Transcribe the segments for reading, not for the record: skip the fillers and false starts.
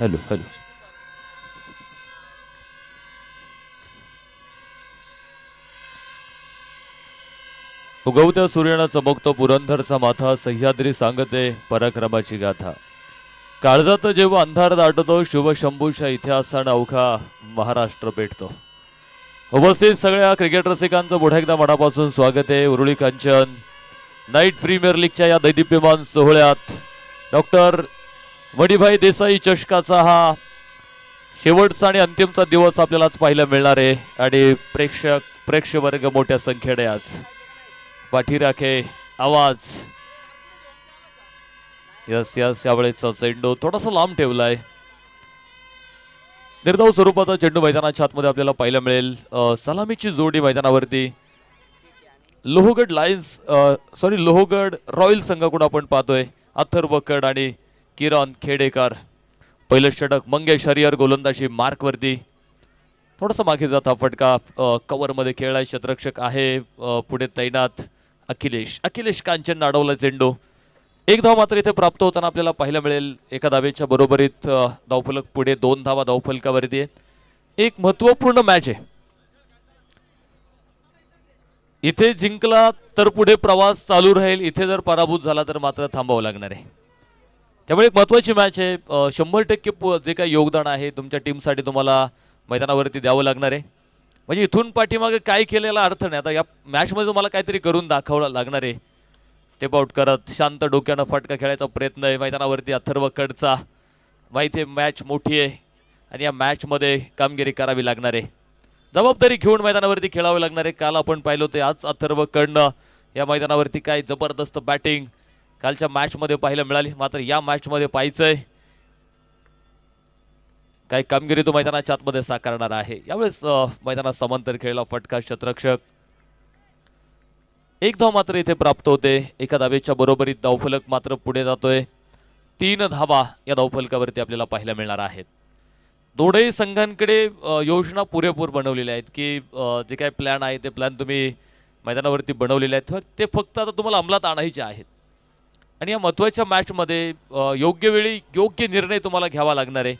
Hello hello. उगवत्या सूर्यानं चमकतो पुरंदरचा माथा, सह्याद्री सांगते पराक्रमाची गाथा. काळजात जेव्हा अंधार दाटतो, शुभ शंभूच्या इतिहासानं अवघा महाराष्ट्र पेटतो. उपस्थित सगळ्या क्रिकेट रसिकांचं पुन्हा एकदा मनापासून स्वागत आहे. उरुळी कांचन नाईट प्रीमियर लीगच्या या दैदिप्यमान सोहळ्यात डॉक्टर वडीभाई देसाई चषकाचा हा शेवटचा आणि अंतिमचा दिवस आपल्याला आज पाहायला मिळणार आहे. आणि प्रेक्षवर्ग मोठ्या संख्येने आज पाठीराखे आवाज. यस यस, यावेळेचा चेंडू थोडासा लांब ठेवलाय. निर्धाव स्वरूपाचा चेंडू मैदानाच्या आतमध्ये आपल्याला पाहायला मिळेल. सलामीची जोडी मैदानावरती लोहगड लोहगड रॉयल संघाकडून आपण पाहतोय. अथर्व कड आणि किरण खेडेकर. पहिलं षटक मंगेश हरिहर गोलंदाजी मार्कवरती. थोडासा मागे जात हा फटका कव्हरमध्ये खेळलाय. क्षेत्ररक्षक आहे पुढे तैनात अखिलेश कांचन अडवला चेंडू. एक धाव मात्र इथे प्राप्त होताना आपल्याला पाहायला मिळेल. एका धावेच्या बरोबरीत धावफलक पुढे 2 धावा धावफलकावरती आहे. एक महत्वपूर्ण मॅच आहे. इथे जिंकला तर पुढे प्रवास चालू राहील, इथे जर पराभूत झाला तर मात्र थांबावं लागणार आहे. त्यामुळे एक महत्वाची मॅच आहे. 100% जे काही योगदान आहे तुमच्या टीमसाठी तुम्हाला मैदानावरती द्यावं लागणार आहे. म्हणजे इथून पाठीमागे काय केलेला अर्थ नाही. आता या मॅचमध्ये तुम्हाला काहीतरी करून दाखवावं लागणार आहे. स्टेप आउट करत शांत डोक्यानं फटका खेळायचा प्रयत्न आहे मैदानावरती अथर्व कडचा. माहिती आहे मॅच मोठी आहे आणि या मॅचमध्ये कामगिरी करावी लागणार आहे. जबाबदारी घेऊन मैदानावरती खेळावे लागणार आहे. काल आपण पाहिलं होते, आज अथर्व कडनं या मैदानावरती काय जबरदस्त बॅटिंग कालच्या मॅचमध्ये पाहायला मिळाली. मात्र या मॅचमध्ये पाहायचंय काय कामगिरी तो मैदानाच्या आतमध्ये साकारणार आहे. यावेळेस मैदानात समांतर खेळला फटका क्षेत्ररक्षक. एक धाव मात्र इथे प्राप्त होते. एका धावेच्या बरोबरीत धावफलक मात्र पुढे जातोय. 3 धावा या धावफलकावरती आपल्याला पाहायला मिळणार आहेत. दोन्ही संघांकडे योजना पुरेपूर बनवलेल्या आहेत की जे काही प्लॅन आहे ते प्लॅन तुम्ही मैदानावरती बनवलेले आहेत. ते फक्त आता तुम्हाला अंमलात आणायचे आहेत. आणि या महत्त्वाच्या मॅचमध्ये योग्य वेळी योग्य निर्णय तुम्हाला घ्यावा लागणार आहे.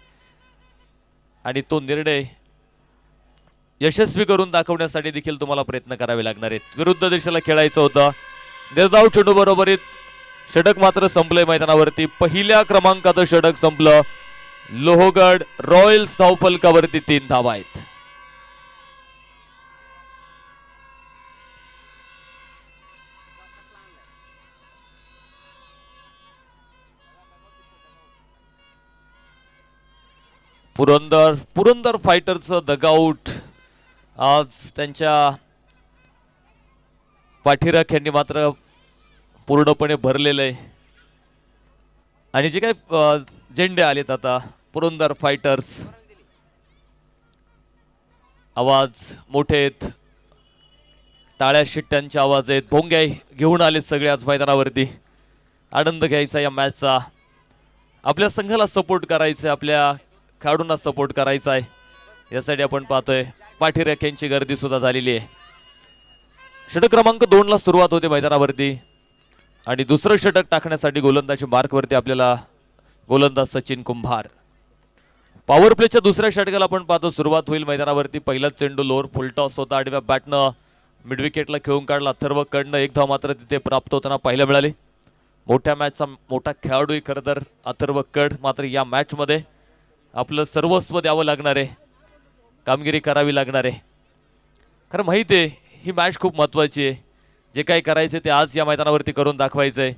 आणि तो निर्णय यशस्वी करून दाखवण्यासाठी देखील तुम्हाला प्रयत्न करावे लागणार आहेत. विरुद्ध दिशेला खेळायचं होतं. निर्धाव चेंडू बरोबरीत षटक मात्र संपलंय मैदानावरती. पहिल्या क्रमांकाचं षटक संपलं. लोहगड रॉयल्स धावफलकावरती 3 धावा आहेत. पुरंदर फायटरचं डगआउट आज त्यांच्या पाठीराख्यांनी मात्र पूर्णपणे भरलेलं आहे. आणि जे काही झेंडे आलेत आता पुरंदर फायटर्स, आवाज मोठे आहेत, टाळ्या शिट्ट्यांचे आवाज आहेत, भोंग्या घेऊन आलेत सगळे आज मैदानावरती. आनंद घ्यायचा या मॅचचा. आपल्या संघाला सपोर्ट करायचा, आपल्या खेळाडूंना सपोर्ट करायचा आहे. यासाठी आपण पाहतोय पाठीराख्यांची गर्दी सुद्धा झालेली आहे. षटक क्रमांक 2 ला सुरुवात होते मैदानावरती. आणि दुसरं षटक टाकण्यासाठी गोलंदाजी मार्कवरती आपल्याला गोलंदाज सचिन कुंभार. पॉवर प्लेच्या दुसऱ्या षटकाला आपण पाहतो सुरुवात होईल मैदानावरती. पहिलाच चेंडू लोअर फुलटॉस होता. आडव्या बॅटनं मिड विकेटला खेळून काढला अथर्व कडनं. एक धाव मात्र तिथे प्राप्त होताना पाहायला मिळाली. मोठ्या मॅचचा मोठा खेळाडू खरं तर अथर्व कड. मात्र या मॅचमध्ये आपलं सर्वस्व द्यावं लागणार आहे, कामगिरी करावी लागणार आहे. खरं माहिती आहे ही मॅच खूप महत्त्वाची आहे. जे काही करायचं ते आज या मैदानावरती करून दाखवायचं आहे.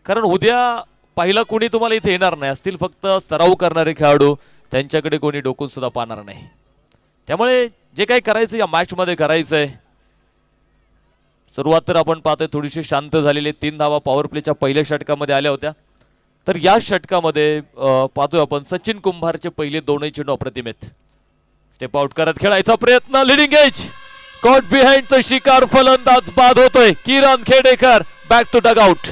कारण उद्या पहिला कोणी तुम्हाला इथे येणार नाही. असतील फक्त सराव करणारे खेळाडू, त्यांच्याकडे कोणी डोकून सुद्धा पाहणार नाही. त्यामुळे जे काही करायचं या मॅचमध्ये करायचं आहे. सुरुवात तर आपण पाहतोय थोडीशी शांत झालेली. 3 धावा पॉवर प्लेच्या पहिल्या षटकामध्ये आल्या होत्या. तर या षटकामध्ये पाहतोय आपण सचिन कुंभारचे पहिले 2 चेंडू अप्रतिम आहेत. स्टेप आउट करत खेळायचा प्रयत्न. लिडिंग एज कॉट बिहाइंडचा शिकार फलंदाज बाद होतोय. Kiran Khedekar back to dugout.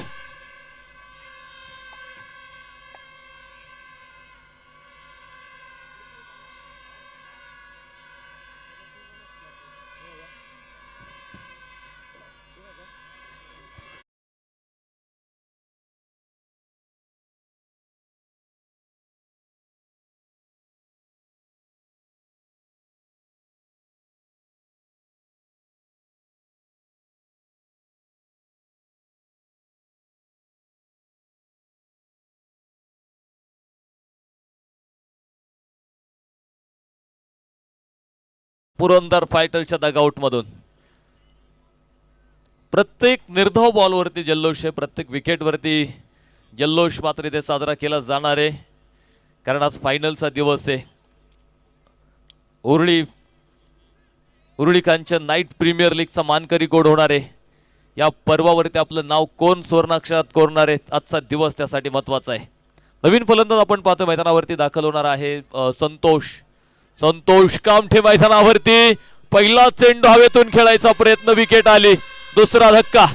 Purandar फायटर्सच्या डगआउट मधून प्रत्येक निर्धाव बॉलवरती जल्लोष आहे, प्रत्येक विकेटवरती जल्लोष मात्र इथे साजरा केला जाणार आहे, कारण आज फायनलचा दिवस आहे. उरुळी कांचन नाईट प्रीमियर लीगचा मानकरी गोड होणार आहे. या पर्वावरती आपलं नाव कोण सुवर्णाक्षरात कोरणार आहे, आजचा दिवस त्यासाठी महत्वाचा आहे. नवीन फलंदाज आपण पाहतो मैदानावरती दाखल होणार आहे संतोष कामठे मैदानावरती. पहिला चेंडू हवेतून खेळायचा प्रयत्न, विकेट आली. दुसरा धक्का.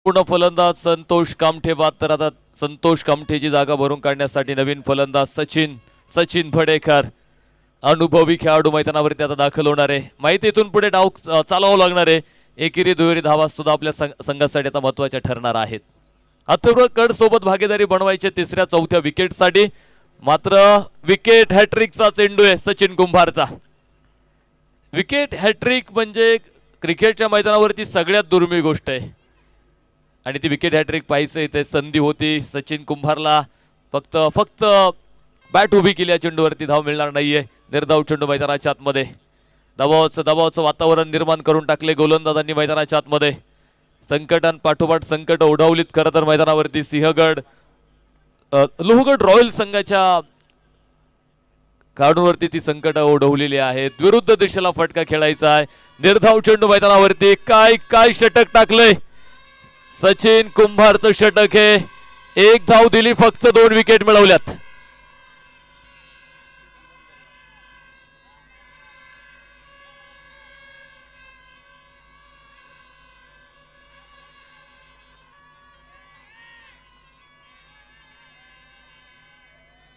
पूर्ण फलंदाज संतोष कामठे बाद. तर आता संतोष कामठेची जागा भरून काढण्यासाठी नवीन फलंदाज सचिन फडेकर अनुभवी खेळाडू मैदानावरती आता दाखल होणार आहे. माहिती इथून पुढे डाव चालवावं लागणार आहे. एकेरी दुहेरी धावा सुद्धा आपल्या संघासाठी आता महत्वाच्या ठरणार आहेत. अथर्व कड सोबत भागीदारी बनवायचे तिसऱ्या चौथ्या विकेटसाठी. मात्र विकेट हॅट्रिकचा चेंडू आहे सचिन कुंभारचा. विकेट हॅट्रिक म्हणजे क्रिकेटच्या मैदानावरती सगळ्यात दुर्मिळ गोष्ट आहे आणि ती विकेट हॅट्रिक पाहायचं इथे संधी होती. सचिन कुंभारला फक्त बॅट उभी केली, या चेंडूवरती धाव मिळणार नाहीये. निर्धाव चेंडू मैदानाच्या आतमध्ये. दबावाचं वातावरण निर्माण करून टाकले गोलंदाजांनी मैदानाच्या आतमध्ये. संकटांपाठोपाठ संकट ओढावलीत खरं तर मैदानावरती सिंहगड लोहगड रॉयल संघाच्या खेळाडूंवरती ती संकट ओढवलेली आहेत. विरुद्ध दिशेला फटका खेळायचा आहे. निर्धाव चेंडू मैदानावरती. काय षटक टाकलंय सचिन कुंभारचं षटक हे. एक धाव दिली, फक्त 2 विकेट मिळवल्यात.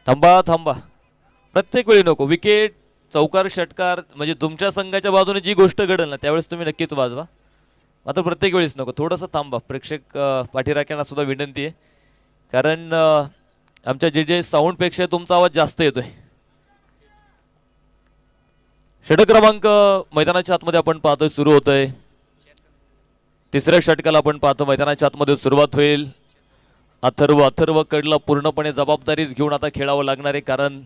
थांबा प्रत्येक वेळी नको. विकेट चौकार षटकार म्हणजे तुमच्या संघाच्या बाजूने जी गोष्ट घडेल ना त्यावेळेस तुम्ही नक्कीच वाजवा. मात्र प्रत्येक वेळेस नको. थोडंसं थांबा. प्रेक्षक पाठीराख्यांना सुद्धा विनंती आहे, कारण आमच्या जे साऊंडपेक्षा तुमचा आवाज जास्त येतोय. षटक क्रमांक मैदानाच्या आतमध्ये आपण पाहतोय सुरू होतोय. तिसऱ्या षटकाला आपण पाहतो मैदानाच्या आतमध्ये सुरुवात होईल. अथर्व कडला पूर्णपणे जबाबदारीच घेऊन आता खेळावं लागणार आहे, कारण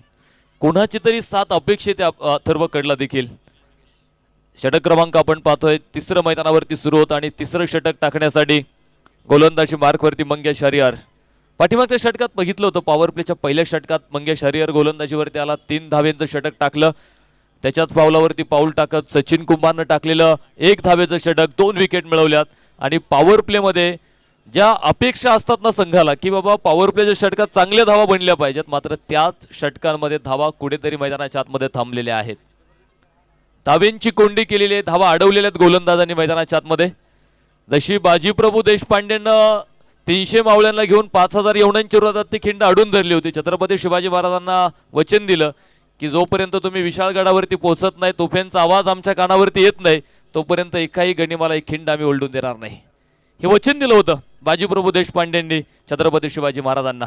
कोणाची तरी साथ अपेक्षित आहे अथर्व कडला देखील. षटक क्रमांक आपण पाहतोय तिसरं मैदानावरती सुरू होतं आणि तिसरं षटक टाकण्यासाठी गोलंदाजी मार्कवरती मंगेश हरिहर. पाठीमागच्या षटकात बघितलं होतं पॉवर प्लेच्या पहिल्या षटकात मंगेश हरिहर गोलंदाजीवरती आला. 3 धावेचं षटक टाकलं. त्याच्याच पावलावरती पाऊल टाकत सचिन कुंभारनं टाकलेलं 1 धावेचं षटक, 2 विकेट मिळवल्यात. आणि पॉवर प्लेमध्ये ज्या अपेक्षा असतात ना संघाला की बाबा पॉवर प्लेच्या षटकात चांगल्या धावा बनल्या पाहिजेत, मात्र त्याच षटकांमध्ये धावा कुठेतरी मैदानाच्या आतमध्ये थांबलेल्या आहेत. धावेंची कोंडी केलेली आहे, धावा अडवलेल्या आहेत गोलंदाजांनी मैदानाच्या आतमध्ये. जशी बाजीप्रभू देशपांडेनं 300 मावळ्यांना घेऊन 5000 यवनांच्या विरोधात ती खिंड अडून धरली होती. छत्रपती शिवाजी महाराजांना वचन दिलं की जोपर्यंत तुम्ही विशाळगडावरती पोहोचत नाही, तोफांचा आवाज आमच्या कानावरती येत नाही, तोपर्यंत एकाही गनिमाला एक खिंड आम्ही ओलडून देणार नाही, हे वचन दिलं होतं बाजीप्रभू देशपांडेंनी छत्रपती शिवाजी महाराजांना.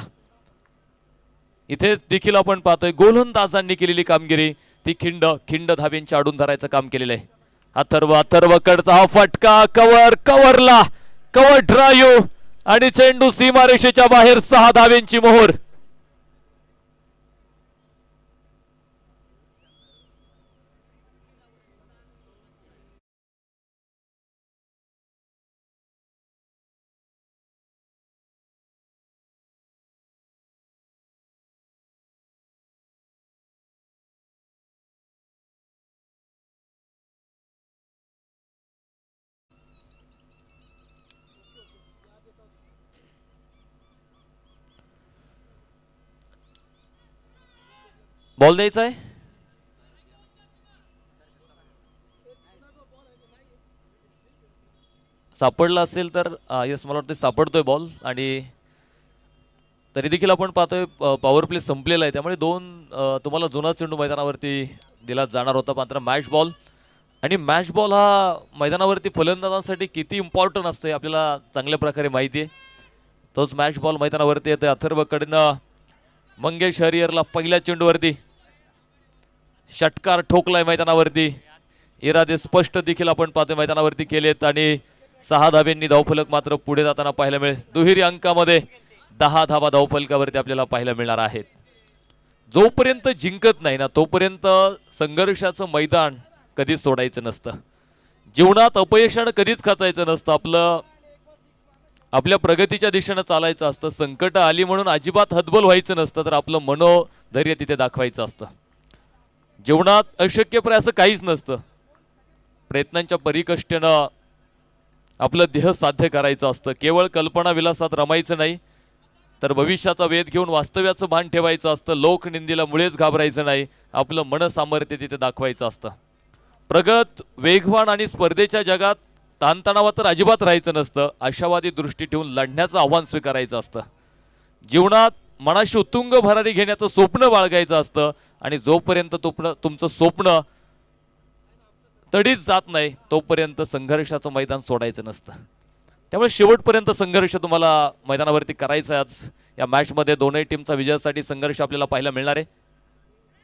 इथे देखील आपण पाहतोय गोलंदाजांनी केलेली कामगिरी. ती खिंड धावेंची अडून धरायचं काम केलेलं आहे. अथर्व कडचा हा फटका कव्हर ड्राईव्ह आणि चेंडू सीमारेषेच्या बाहेर. 6 धावेंची मोहोर. बॉल द्यायचा आहे. सापडला असेल तर येस मला वाटतं सापडतोय बॉल. आणि तरी देखील आपण पाहतोय पॉवर प्ले संपलेला आहे, त्यामुळे तुम्हाला जुना चेंडू मैदानावरती दिला जाणार होता. मात्र मॅच बॉल, आणि मॅच बॉल हा मैदानावरती फलंदाजांसाठी किती इम्पॉर्टंट असतो हे आपल्याला चांगल्या प्रकारे माहिती आहे. तोच मॅच बॉल मैदानावरती येतोय. अथर्वकडनं मंगेश हरिहरला पहिल्या चेंडूवरती षटकार ठोकलाय मैदानावरती. इरादे स्पष्ट देखील आपण पाहतोय मैदानावरती केलेत, आणि 6 धाब्यांनी धावफलक मात्र पुढे जाताना पाहायला मिळेल. दुहेरी अंकामध्ये 10 धावा धावफलकावरती आपल्याला पाहायला मिळणार आहेत. जोपर्यंत जिंकत नाही ना तोपर्यंत संघर्षाचं मैदान कधीच सोडायचं नसतं. जीवनात अपयशानं कधीच खचायचं नसतं. आपल्या प्रगतीच्या दिशेनं चालायचं असतं. संकट आली म्हणून अजिबात हतबल व्हायचं नसतं, तर आपलं मनोधैर्य तिथे दाखवायचं असतं. जीवनात अशक्यप्राय असं काहीच नसतं. प्रयत्नांच्या परिकष्टेनं आपलं ध्येय साध्य करायचं असतं. केवळ कल्पना विलासात रमायचं नाही, तर भविष्याचा वेध घेऊन वास्तव्याचं भान ठेवायचं असतं. लोकनिंदीला मुळेच घाबरायचं नाही. आपलं मनसामर्थ्य तिथे दाखवायचं असतं. प्रगत, वेगवान आणि स्पर्धेच्या जगात ताणतणावात तर अजिबात राहायचं नसतं. आशावादी दृष्टी ठेवून लढण्याचं आव्हान स्वीकारायचं असतं. जीवनात मनाशी उत्तुंग भरारी घेण्याचं स्वप्न बाळगायचं असतं, आणि जोपर्यंत तुमचं स्वप्न तडीच जात नाही तोपर्यंत संघर्षाचं मैदान सोडायचं नसतं. त्यामुळे शेवटपर्यंत संघर्ष तुम्हाला मैदानावरती करायचा आहे. आज या मॅचमध्ये दोनही टीमचा विजयासाठी संघर्ष आपल्याला पाहायला मिळणार आहे.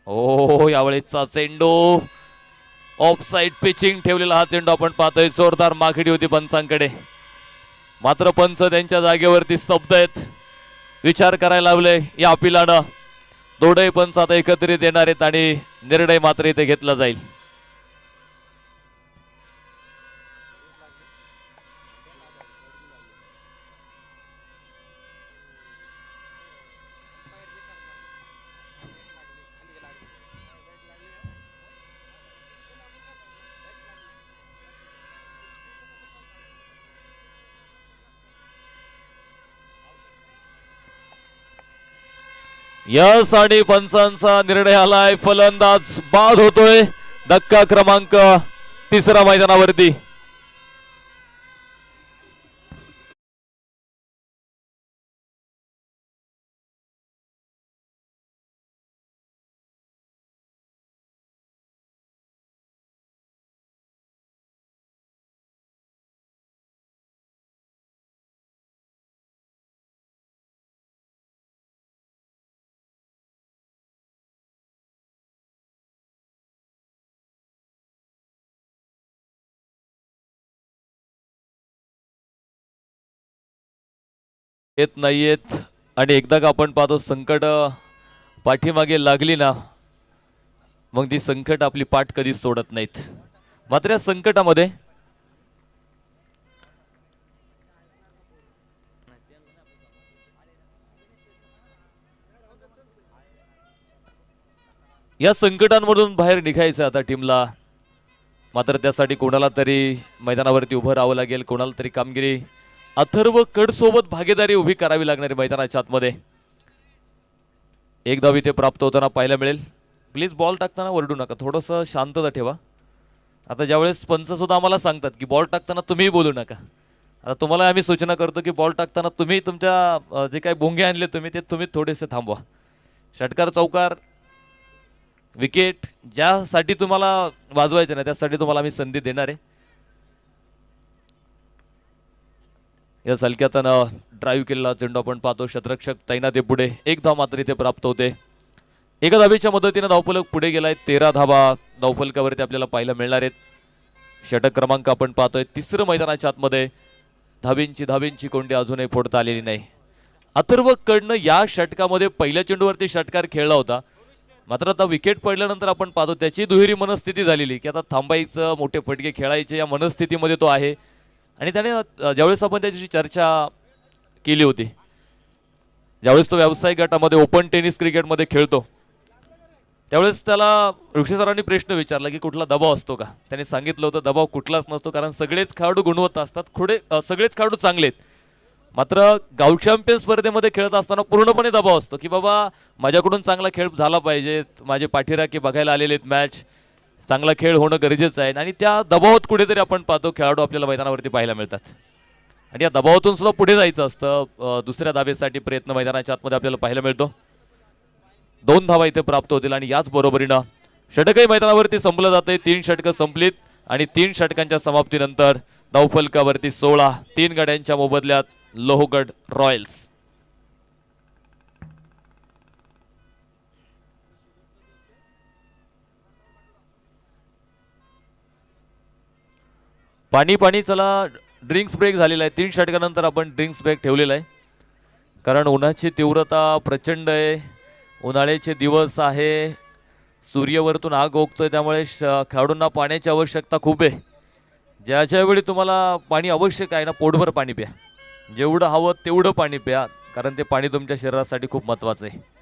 ओ यावेळेचा चेंडू ऑफ साइड पिचिंग ठेवलेला हा चेंडू आपण पाहतोय. जोरदार मागणी होती पंचांकडे, मात्र पंच त्यांच्या जागेवरती स्तब्ध आहेत. विचार करायला लावले या अपिलानं. दोनही पंच आता एकत्रित येणार आहेत आणि निर्णय मात्र इथे घेतला जाईल. यस, आणि पंचांचा निर्णय आलाय. फलंदाज बाद होतोय. धक्का क्रमांक 3 मैदानावरती. येत नाहीयेत, आणि एकदा का आपण पाहतो संकट पाठीमागे लागली ना मग ती संकट आपली पाठ कधीच सोडत नाहीत. मात्र या संकटामध्ये या संकटांमधून बाहेर निघायचं आता टीमला. मात्र त्यासाठी कोणाला तरी मैदानावरती उभं राहावं लागेल. कोणाला तरी कामगिरी अथर्व कड सोबत भागीदारी उभी करावी लागणार आहे मैदानाच्या आतमध्ये. एक धाव इथे प्राप्त होताना पाहायला मिळेल. प्लीज बॉल टाकताना ओरडू नका, थोडंसं शांतता ठेवा. आता ज्यावेळेस पंच सुद्धा आम्हाला सांगतात की बॉल टाकताना तुम्ही बोलू नका, आता तुम्हाला आम्ही सूचना करतो की बॉल टाकताना तुम्ही तुमच्या जे काही भोंगे आणले ते तुम्ही थोडेसे थांबवा. षटकार, चौकार, विकेट ज्यासाठी तुम्हाला वाजवायचे ना त्यासाठी तुम्हाला आम्ही संधी देणार आहे. या हलक्यातनं ड्राईव्ह केलेला चेंडू आपण पाहतो. क्षेत्ररक्षक तैनात पुढे. एक धाव मात्र इथे प्राप्त होते. एका धावेच्या मदतीने धावफलक पुढे गेलाय. 13 धावा धावफलकावरती आपल्याला पाहायला मिळणार आहेत. षटक क्रमांक आपण पाहतोय 3 मैदानाच्या आतमध्ये. धाबींची कोंडी अजूनही फोडता आलेली नाही. अथर्व कडनं या षटकामध्ये पहिल्या चेंडूवरती षटकार खेळला होता, मात्र आता विकेट पडल्यानंतर आपण पाहतो त्याची दुहेरी मनस्थिती झालेली की आता थांबायचं, मोठे फटके खेळायचे या मनस्थितीमध्ये तो आहे. आणि त्याने ज्यावेळेस आपण त्याची चर्चा केली होती, ज्यावेळेस तो व्यावसायिक गटामध्ये ओपन टेनिस क्रिकेटमध्ये खेळतो त्यावेळेस त्याला ऋषी सरांनी प्रश्न विचारला की कुठला दबाव असतो का. त्याने सांगितलं होतं दबाव कुठलाच नसतो, कारण सगळेच खेळाडू गुणवत्ता असतात, सगळेच खेळाडू चांगले आहेत. मात्र गाव चॅम्पियन स्पर्धेमध्ये खेळत असताना पूर्णपणे दबाव असतो की बाबा माझ्याकडून चांगला खेळ झाला पाहिजे, माझे पाठीराखे बघायला आलेले आहेत, मॅच चांगला खेळ होणं गरजेचं आहे आणि त्या दबावात कुठेतरी आपण पाहतो खेळाडू आपल्याला मैदानावरती पाहायला मिळतात आणि या दबावातून सुद्धा पुढे जायचं असतं. दुसऱ्या धाबेसाठी प्रयत्न मैदानाच्या आतमध्ये आपल्याला पाहायला मिळतो. 2 धावा इथे प्राप्त होतील आणि याच बरोबरीनं षटकही मैदानावरती संपलं जाते. 3 षटकं संपलीत आणि 3 षटकांच्या समाप्तीनंतर धावफलकावरती 16, 3 गड्यांच्या मोबदल्यात लोहगड रॉयल्स. पाणी पाणी चला, ड्रिंक्स ब्रेक झालेला आहे. 3 षटकानंतर आपण ड्रिंक्स ब्रेक ठेवलेला आहे कारण उन्हाची तीव्रता प्रचंड आहे. उन्हाळ्याचे दिवस आहे, सूर्यवरतून आग ओकतोय, त्यामुळे खेळाडूंना पाण्याची आवश्यकता खूप आहे. ज्याच्या वेळी तुम्हाला पाणी आवश्यक आहे ना, पोटभर पाणी प्या, जेवढं हवं तेवढं पाणी प्या कारण ते पाणी तुमच्या शरीरासाठी खूप महत्त्वाचं आहे.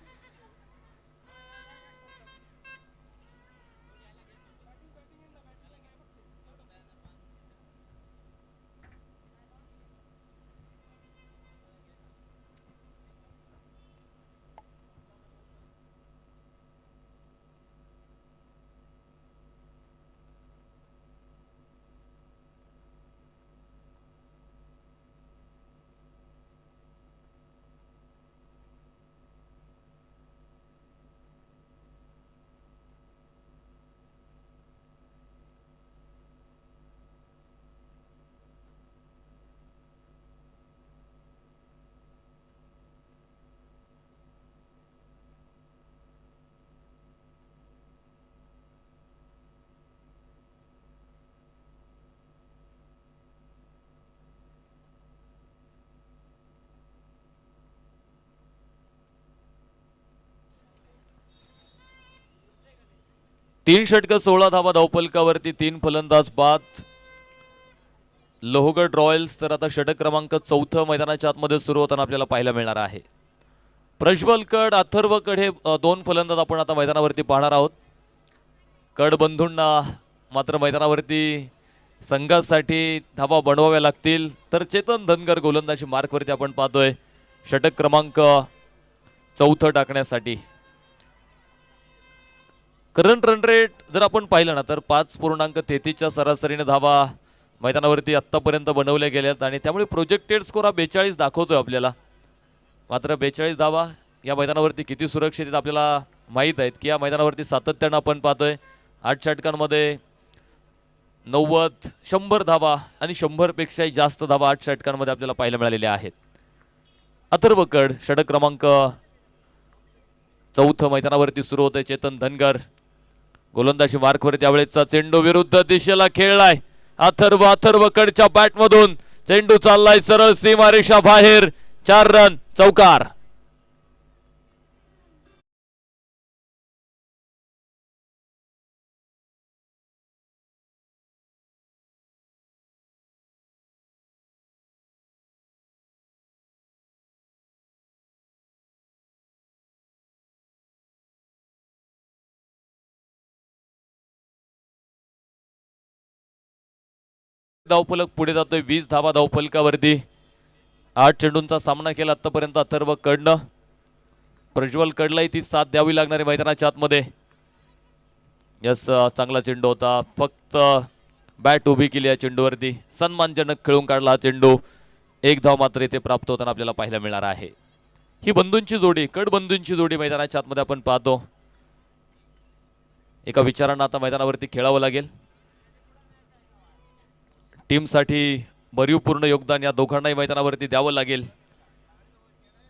तीन षटक 16 धावा धावफलकावरती, 3 फलंदाज बाद. लोहगड रॉयल्स तर आता षटक क्रमांक 4 मैदानाच्या आतमध्ये सुरू होताना आपल्याला पाहायला मिळणार आहे. प्रज्वल कड, अथर्व कड हे 2 फलंदाज आपण आता मैदानावरती पाहणार आहोत. कड बंधूंना मात्र मैदानावरती संघासाठी धावा बनवाव्या लागतील, तर चेतन धनगर गोलंदाजी मार्कवरती आपण पाहतोय षटक क्रमांक 4 टाकण्यासाठी. करंट रन रेट जर आपण पाहिलं ना तर 5.33च्या सरासरीने धावा मैदानावरती आत्तापर्यंत बनवल्या गेल्यात आणि त्यामुळे प्रोजेक्टेड स्कोर हा 42 दाखवतोय आपल्याला. मात्र 42 धावा या मैदानावरती किती सुरक्षित आहेत आपल्याला माहीत आहेत की या मैदानावरती सातत्यानं आपण पाहतोय 8 षटकांमध्ये 90, 100 धावा आणि 100 पेक्षाही जास्त धावा 8 षटकांमध्ये आपल्याला पाहायला मिळालेल्या आहेत. अथर्व कड षटक क्रमांक 4 मैदानावरती सुरू होतंय. चेतन धनगर गोलंदाजी मार्कवर त्यावेळेचा चेंडू विरुद्ध दिशेला खेळलाय. अथर्व कडच्या बॅटमधून चेंडू चाललाय सरळ सीमारेषा बाहेर. 4 रन, चौकार. धावफलक पुढे जातोय. 20 धावा धावफलकावरती. 8 चेंडूंचा सामना केला आतापर्यंत अथर्व कडनं. प्रज्वल कडलाही ती साथ द्यावी लागणार आहे मैदानाच्या आतमध्ये. यस, चांगला चेंडू होता, फक्त बॅट उभी केली या चेंडूवरती. सन्मानजनक खेळून काढला हा चेंडू. 1 धाव मात्र इथे प्राप्त होताना आपल्याला पाहायला मिळणार आहे. ही बंधूंची जोडी, कड बंधूंची जोडी मैदानाच्या आतमध्ये आपण पाहतो. एका विचारानं आता मैदानावरती खेळावं लागेल. टीमसाठी भरीवपूर्ण योगदान या दोघांनाही मैदानावरती द्यावं लागेल.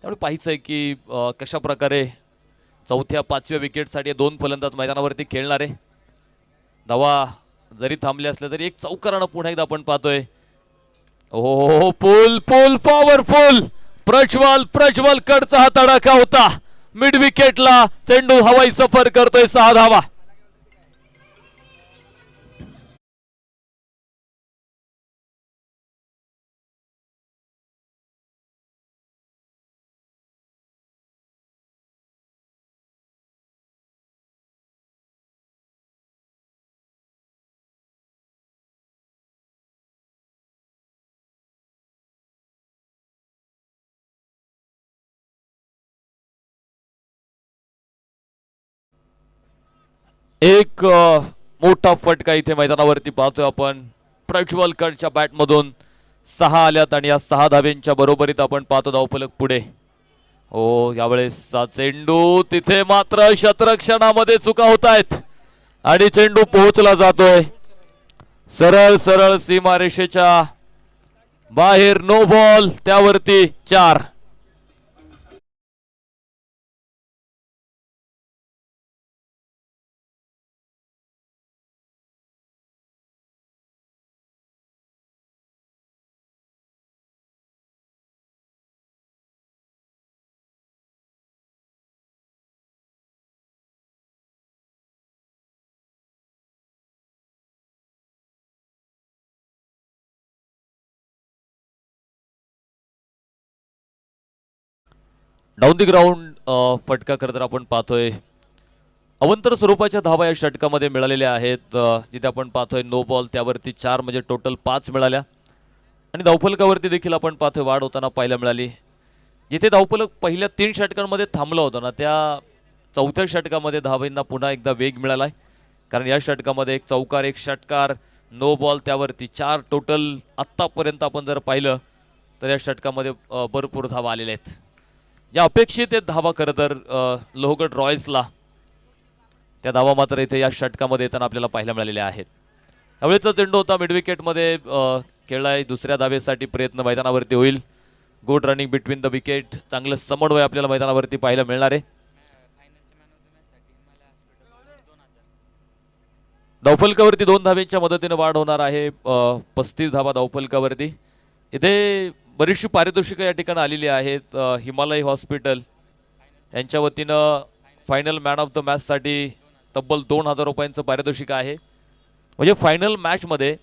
त्यामुळे पाहायचं आहे की कशा प्रकारे 4थ्या 5व्या विकेटसाठी 2 फलंदाज मैदानावरती खेळणारे. धावा जरी थांबले असले तरी एक चौकारानं पुन्हा एकदा आपण पाहतोय. हो, पुल पॉवरफुल. प्रज्वल कडचा हा तडाखा होता. मिड विकेटला चेंडू हवाई सफर करतोय. 6 धावा. एक मोठा फटका इथे मैदानावरती पाहतोय आपण. प्रज्वल कडच्या बॅटमधून 6 आल्यात आणि या 6 धाब्यांच्या बरोबरीत आपण पाहतो धावफलक पुढे. हो, यावेळेस चेंडू तिथे मात्र शतरक्षणामध्ये चुका होत आहेत आणि चेंडू पोहोचला जातोय सरळ सरळ सीमारेषेच्या बाहेर. नो बॉल, त्यावरती 4. डाऊन दी ग्राउंड फटका खरं तर आपण पाहतोय. अवंतर स्वरूपाच्या धावा या षटकामध्ये मिळालेल्या आहेत. जिथे आपण पाहतोय नो बॉल, त्यावरती 4 म्हणजे टोटल 5 मिळाल्या आणि धावफलकावरती देखील आपण पाहतोय वाढ होताना पाहायला मिळाली. जिथे धावफलक पहिल्या 3 षटकांमध्ये थांबलं होतं ना, त्या 4थ्या षटकामध्ये धावांना पुन्हा एकदा वेग मिळालाय. कारण या षटकामध्ये एक चौकार, एक षटकार, नो बॉल, त्यावरती 4 टोटल आत्तापर्यंत आपण जर पाहिलं तर या षटकामध्ये भरपूर धावा आलेल्या आहेत. ज्या अपेक्षित आहेत धावा खरं तर लोहगड रॉयल्सला, त्या धावा मात्र इथे या षटकामध्ये येताना आपल्याला पाहायला मिळालेल्या आहेत. यावेळेचा चेंडू होता मिड विकेटमध्ये खेळलाय. दुसऱ्या धावेसाठी प्रयत्न मैदानावरती होईल. Good running between the wicket, चांगलं समन्वय आपल्याला मैदानावरती पाहायला मिळणार आहे. धावफलकावरती 2 धावेच्या मदतीने वाढ होणार आहे. 35 धावा धावफलकावरती. इथे बरीचशी पारितोषिकं या ठिकाणी आलेली आहेत. हिमालय हॉस्पिटल यांच्या वतीनं फायनल मॅन ऑफ द मॅचसाठी तब्बल 2000 रुपयांचं पारितोषिक आहे. म्हणजे फायनल मॅचमध्ये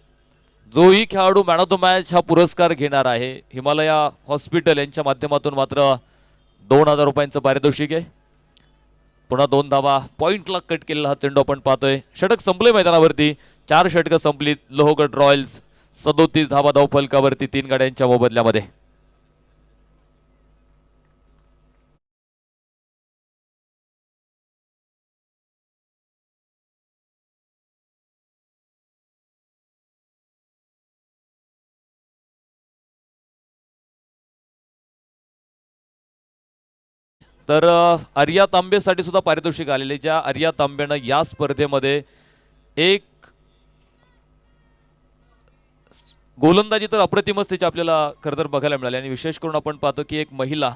जोही खेळाडू मॅन ऑफ द मॅच हा पुरस्कार घेणार आहे, हिमालया हॉस्पिटल यांच्या माध्यमातून मात्र 2000 रुपयांचं पारितोषिक आहे. पुन्हा 2 धावा पॉइंटला कट केलेला हा चेंडू आपण पाहतोय. षटक संपले मैदानावरती. 4 षटकं संपलीत. लोहगड रॉयल्स 37 धावा धावफलकावरती 3 गाड्यांच्या मोबदल्यामध्ये. तर आर्या तांबेसाठी सुद्धा पारितोषिक आलेले. ज्या आर्या तांबेनं या स्पर्धेमध्ये एक गोलंदाजी तर अप्रतिमच तिची आपल्याला खरं तर बघायला मिळाली आणि विशेष करून आपण पाहतो की एक महिला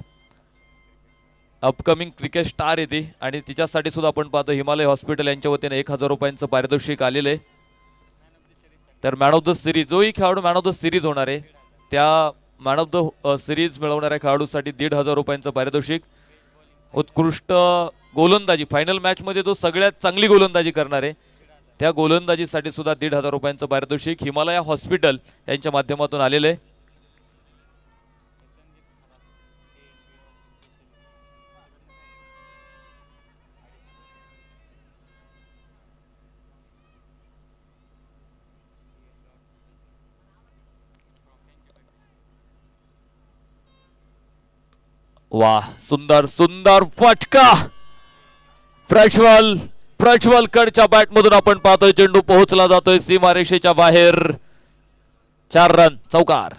अपकमिंग क्रिकेट स्टार येते आणि तिच्यासाठी सुद्धा आपण पाहतो हिमालय हॉस्पिटल यांच्या वतीने 1000 रुपयांचं पारितोषिक आलेलं आहे. तर मॅन ऑफ द सिरीज, जोही खेळाडू मॅन ऑफ द सिरीज होणार आहे त्या मॅन ऑफ द सिरीज मिळवणाऱ्या खेळाडूसाठी 1500 रुपयांचं पारितोषिक. उत्कृष्ट गोलंदाजी फायनल मॅचमध्ये जो सगळ्यात चांगली गोलंदाजी करणार आहे त्या गोलंदाजीसाठी सुद्धा 1500 रुपयांचं पारितोषिक हिमालया हॉस्पिटल यांच्या माध्यमातून आलेलं आहे. वाह, सुंदर सुंदर फटका. प्रज्वल कडच्या बॅटमधून आपण पाहतोय चेंडू पोहोचला जातोय सीमारेषेच्या बाहेर. 4 रन, चौकार.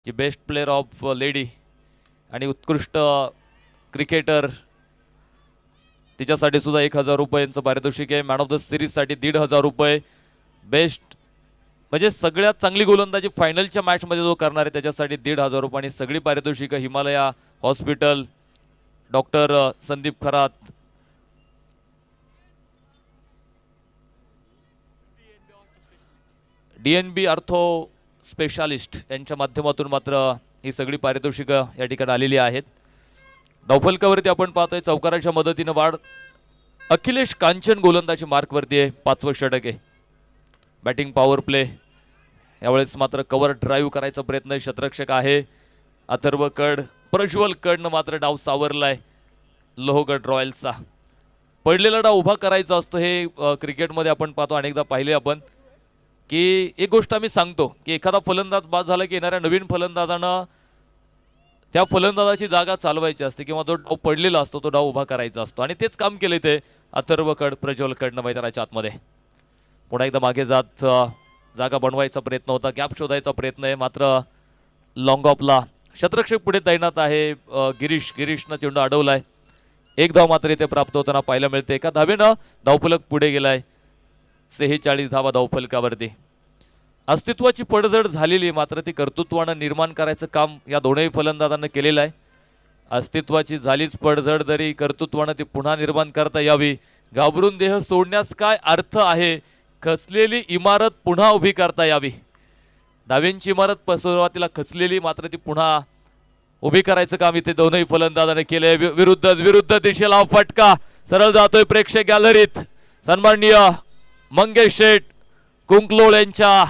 जी बेस्ट प्लेयर ऑफ लेडी आणि उत्कृष्ट क्रिकेटर तिच्यासाठी सुद्धा 1000 रुपयांचं पारितोषिक आहे. मॅन ऑफ द सिरीज साठी 1500 रुपये. बेस्ट म्हणजे सगळ्यात चांगली गोलंदाजी फायनलच्या मॅचमध्ये जो करणार आहे त्याच्यासाठी 1500 रुपये आणि सगळी पारितोषिकं Himalaya hospital, doctor Sandeep Kharat, DNB ortho specialist यांच्या माध्यमातून मात्र ही सगळी पारितोषिकं या ठिकाणी आलेली आहेत. धावफलकावरती आपण पाहतोय चौकाराच्या मदतीने वाढ. अखिलेश कांचन गोलंदाजी मार्कवरती आहे. 5वं षटक आहे. Batting power play. यावेळेस मात्र कव्हर ड्राईव्ह करायचा प्रयत्न क्षेत्ररक्षक आहे अथर्व कड. प्रज्वल कडनं मात्र डाव सावरलाय लोहगड रॉयल्सचा. पडलेला डाव उभा करायचा असतो हे क्रिकेटमध्ये आपण पाहतो अनेकदा पाहिले आपण की एक गोष्ट आम्ही सांगतो की एखादा फलंदाज बाद झाला की येणाऱ्या नवीन फलंदाजानं त्या फलंदाजाची जागा चालवायची असते किंवा जो डाव पडलेला असतो तो डाव उभा करायचा असतो आणि तेच काम केले ते अथर्व कड प्रज्वल कडनं मैदानाच्या आतमध्ये पुन्हा एकदा मागे जात जागा बनवायचा प्रयत्न होता गॅप शोधायचा प्रयत्न आहे मात्र लॉंग ऑफला शतरक्षक पुढे तैनात आहे गिरीशनं चेंडू अडवलाय एक धाव मात्र इथे प्राप्त होताना पाहायला मिळते एका धावेनं धावफलक पुढे गेलाय 46 धावा धावफलकावरती अस्तित्वाची पडझड झालेली मात्र ती कर्तृत्वानं निर्माण करायचं काम या दोनही फलंदाजांना केलेलं आहे अस्तित्वाची झालीच पडझड जरी कर्तृत्वानं ती पुन्हा निर्माण करता यावी घाबरून देह सोडण्यास काय अर्थ आहे खचलेली इमारत पुन्हा उभी करता यावी धावेंची इमारत सुरुवातीला खचलेली मात्र ती पुन्हा उभी करायचं काम इथे दोनही फलंदाजांनी केलंय विरुद्ध दिशेला फटका सरळ जातोय प्रेक्षक गॅलरीत सन्माननीय मंगेश शेठ कुंकलोळ यांच्या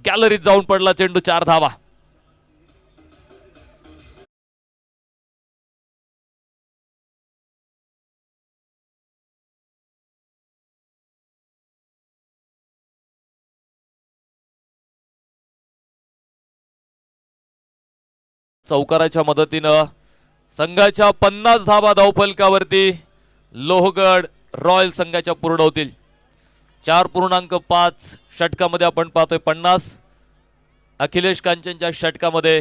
गॅलरीत जाऊन पडला चेंडू 4 धावा चौकाराच्या मदतीनं संघाच्या 50 धावा धावफलकावरती लोहगड रॉयल संघाच्या पूर्ण होतील 4.5 षटकामध्ये आपण पाहतोय 50 अखिलेश कांचनच्या षटकामध्ये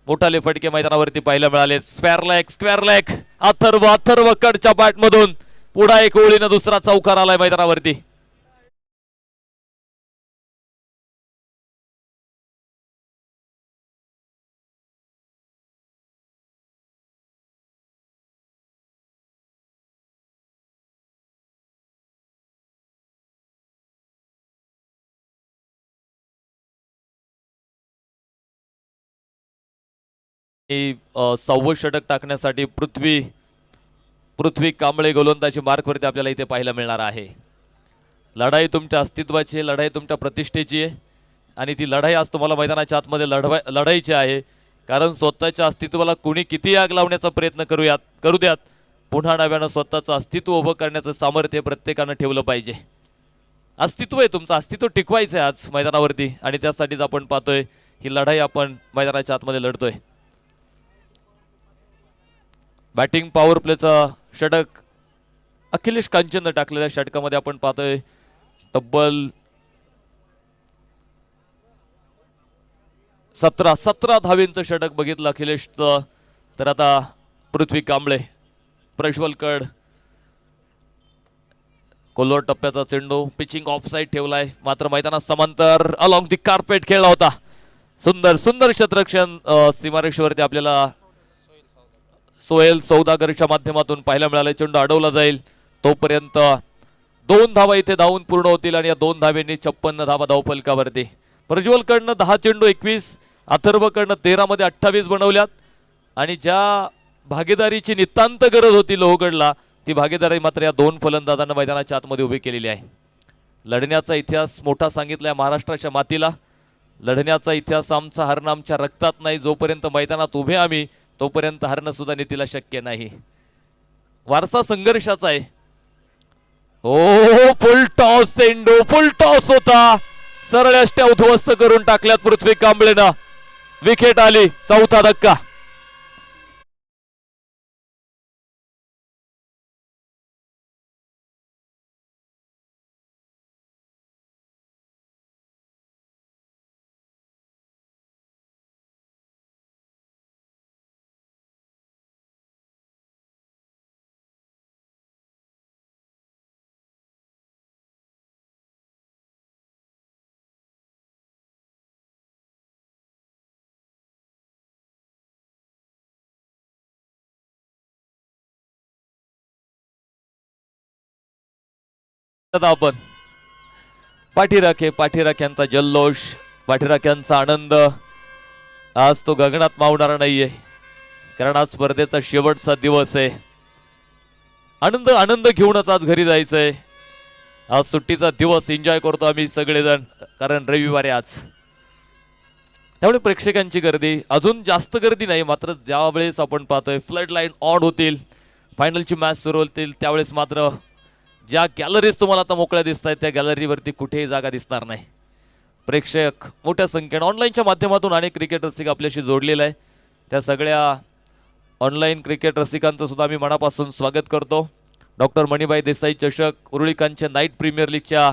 मोठाले फटके मैदानावरती पाहायला मिळाले स्क्वेअर लेग अथर्व कडच्या बॅटमधून पुढा एक ओळीनं दुसरा चौकार आलाय मैदानावरती सव्वं षटक टाकण्यासाठी पृथ्वी कांबळे गोलंदाजी मार्कवरती आपल्याला इथे पाहायला मिळणार आहे लढाई तुमच्या अस्तित्वाची आहे लढाई तुमच्या प्रतिष्ठेची आहे आणि ती लढाई आज तुम्हाला मैदानाच्या आतमध्ये लढायची आहे कारण स्वतःच्या अस्तित्वाला कुणी किती आग लावण्याचा प्रयत्न करू द्यात पुन्हा नव्यानं स्वतःचं अस्तित्व उभं करण्याचं सामर्थ्य प्रत्येकानं ठेवलं पाहिजे अस्तित्व आहे तुमचं अस्तित्व टिकवायचं आहे आज मैदानावरती आणि त्यासाठीच आपण पाहतोय ही लढाई आपण मैदानाच्या आतमध्ये लढतोय बॅटिंग पॉवर प्लेचं षटक अखिलेश कांचननं टाकलेल्या षटकामध्ये आपण पाहतोय तब्बल 17 धावेंचं षटक बघितलं अखिलेशचं तर आता पृथ्वी कांबळे प्रज्वल कड कोल्हार टप्प्याचा चेंडू पिचिंग ऑफ साइड ठेवलाय मात्र मैदानात समांतर अलॉंग दी कार्पेट खेळला होता सुंदर क्षेत्ररक्षण सीमारेषेवरती आपल्याला सोहेल सौदागरच्या माध्यमातून पाहायला मिळाले चेंडू अडवला जाईल तोपर्यंत 2 धावा इथे धावून पूर्ण होतील आणि या 2 धावेंनी 56 धावा धावफलकावरती प्रज्वल कडनं 10 चेंडू 21 अथर्व कडनं 13 मध्ये 28 बनवल्यात आणि ज्या भागीदारीची नितांत गरज होती लोहगडला ती भागीदारी मात्र या 2 फलंदाजांना मैदानाच्या आतमध्ये उभी केलेली आहे लढण्याचा इतिहास मोठा सांगितलाय महाराष्ट्राच्या मातीला लढण्याचा इतिहास आमचा हरणं आमच्या रक्तात नाही जोपर्यंत मैदानात उभे आम्ही तोपर्यंत हरणं सुद्धा नीतीला शक्य नाही वारसा संघर्षाचा आहे ओ फुल टॉस चेंडू फुल टॉस होता सरळ अष्ट्या उद्ध्वस्त करून टाकल्यात पृथ्वी कांबळेनं विकेट आली चौथा धक्का आपण पाठीराख्यांचा जल्लोष पाठीराख्यांचा आनंद आज तो गगनात मावणारा नाहीये कारण आज स्पर्धेचा शेवटचा दिवस आहे आनंद घेऊनच आज घरी जायचंय आज सुट्टीचा दिवस एन्जॉय करतो आम्ही सगळेजण कारण रविवारी आज त्यामुळे प्रेक्षकांची गर्दी अजून जास्त गर्दी नाही मात्र ज्या वेळेस आपण पाहतोय फ्लड लाईन ऑन होतील फायनलची मॅच सुरू होतील त्यावेळेस मात्र ज्या गॅलरीज तुम्हाला आता मोकळ्या दिसत आहेत त्या गॅलरीवरती कुठेही जागा दिसणार नाही. प्रेक्षक मोठ्या संख्येने ऑनलाईनच्या माध्यमातून अनेक क्रिकेट रसिक आपल्याशी जोडलेला आहे. त्या सगळ्या ऑनलाईन क्रिकेट रसिकांचं सुद्धा मी मनापासून स्वागत करतो. डॉक्टर मणिभाई देसाई चषक उरुळीकांच्या नाईट प्रीमियर लीगच्या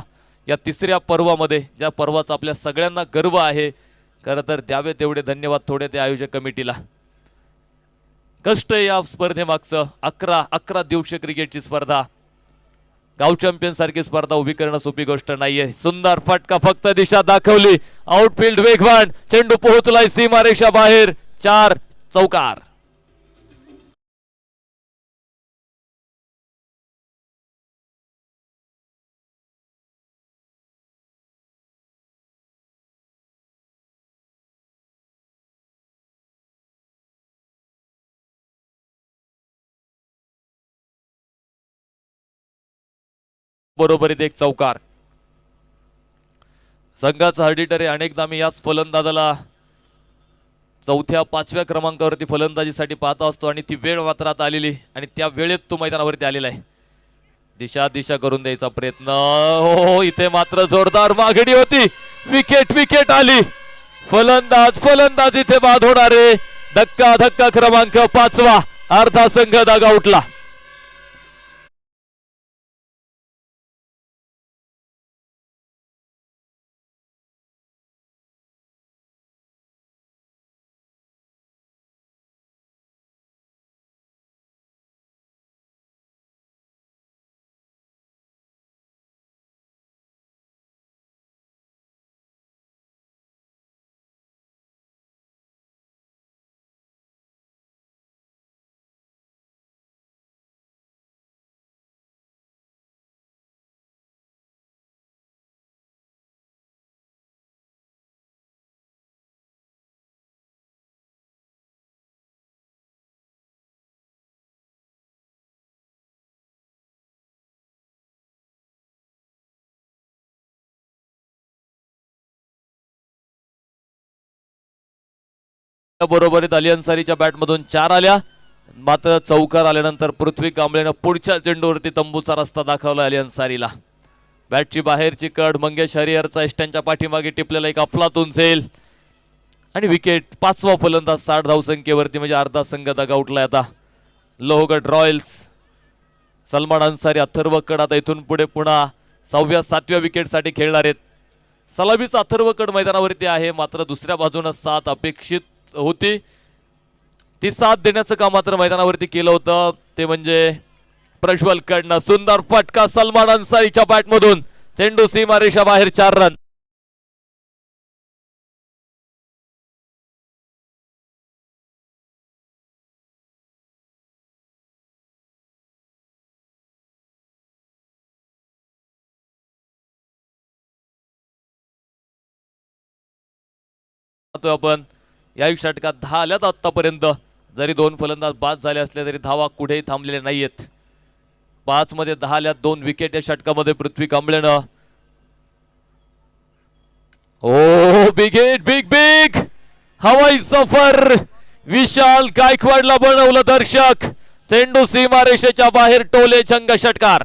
या तिसऱ्या पर्वामध्ये ज्या पर्वाचा आपल्या सगळ्यांना गर्व आहे, खरं तर द्यावे तेवढे धन्यवाद थोडे त्या आयोजक कमिटीला. कष्ट या स्पर्धेमागचं 11 दिवसीय क्रिकेटची स्पर्धा, गाव चॅम्पियन सारखी स्पर्धा उभी करणं सोपी गोष्ट नाहीये. सुंदर फटका, फक्त दिशा दाखवली, आउटफील्ड वेगवान, चेंडू पोहोचलाय सीमारेषा बाहेर, 4 चौकार. बरोबरीत एक चौकार. संघाचा हर्डिटर आहे. अनेकदा मी याच फलंदाजाला चौथ्या 5व्या क्रमांकावरती फलंदाजीसाठी पाहत असतो आणि ती वेळ मात्र आता आलेली आणि त्या वेळेत तो मैदानावरती आलेला आहे. दिशा करून द्यायचा प्रयत्न. हो, इथे मात्र जोरदार मागणी होती. विकेट आली. फलंदाज इथे बाद होणारे. धक्का क्रमांक 5वा. अर्धा संघ धागा उठला. बरोबरीत अली अन्सारीच्या बॅटमधून 4 आल्या. मात्र चौकार आल्यानंतर पृथ्वी कांबळेनं पुढच्या चेंडूवरती तंबूचा रस्ता दाखवला अली अन्सारीला. बॅटची बाहेरची कड, मंगेश हरिहरचा इष्टांच्या पाठीमागे टिपलेला एक अफलातून झेल आणि विकेट. 5वा फलंदाज 60 धावसंख्येवरती, म्हणजे अर्धा संघ दगा उठलाय आता. लोहगड रॉयल्स, सलमान अन्सारी, अथर्व कड आता इथून पुढे पुन्हा 6व्या 7व्या विकेटसाठी खेळणार आहेत. सलामीचा अथर्व कड मैदानावरती आहे, मात्र दुसऱ्या बाजूने 7 अपेक्षित होती. ती 7 देण्याचं काम मात्र मैदानावरती केलं होतं, ते म्हणजे प्रज्वल कडनं. सुंदर फटका सलमान अन्सारीच्या बॅटमधून, चेंडू सीमारेषा बाहेर, 4 रन. आपण या षटकात 10 आल्यात आतापर्यंत. जरी 2 फलंदाज बाद झाले असले तरी धावा कुठेही थांबलेल्या नाहीयेत. 5 मध्ये 10 आल्यात, 2 विकेट या षटकामध्ये पृथ्वी कांबळेनं. ओ बिग हवाई सफर, विशाल गायकवाडला बनवलं दर्शक. चेंडू सीमारेषेच्या बाहेर, टोले चंग षटकार.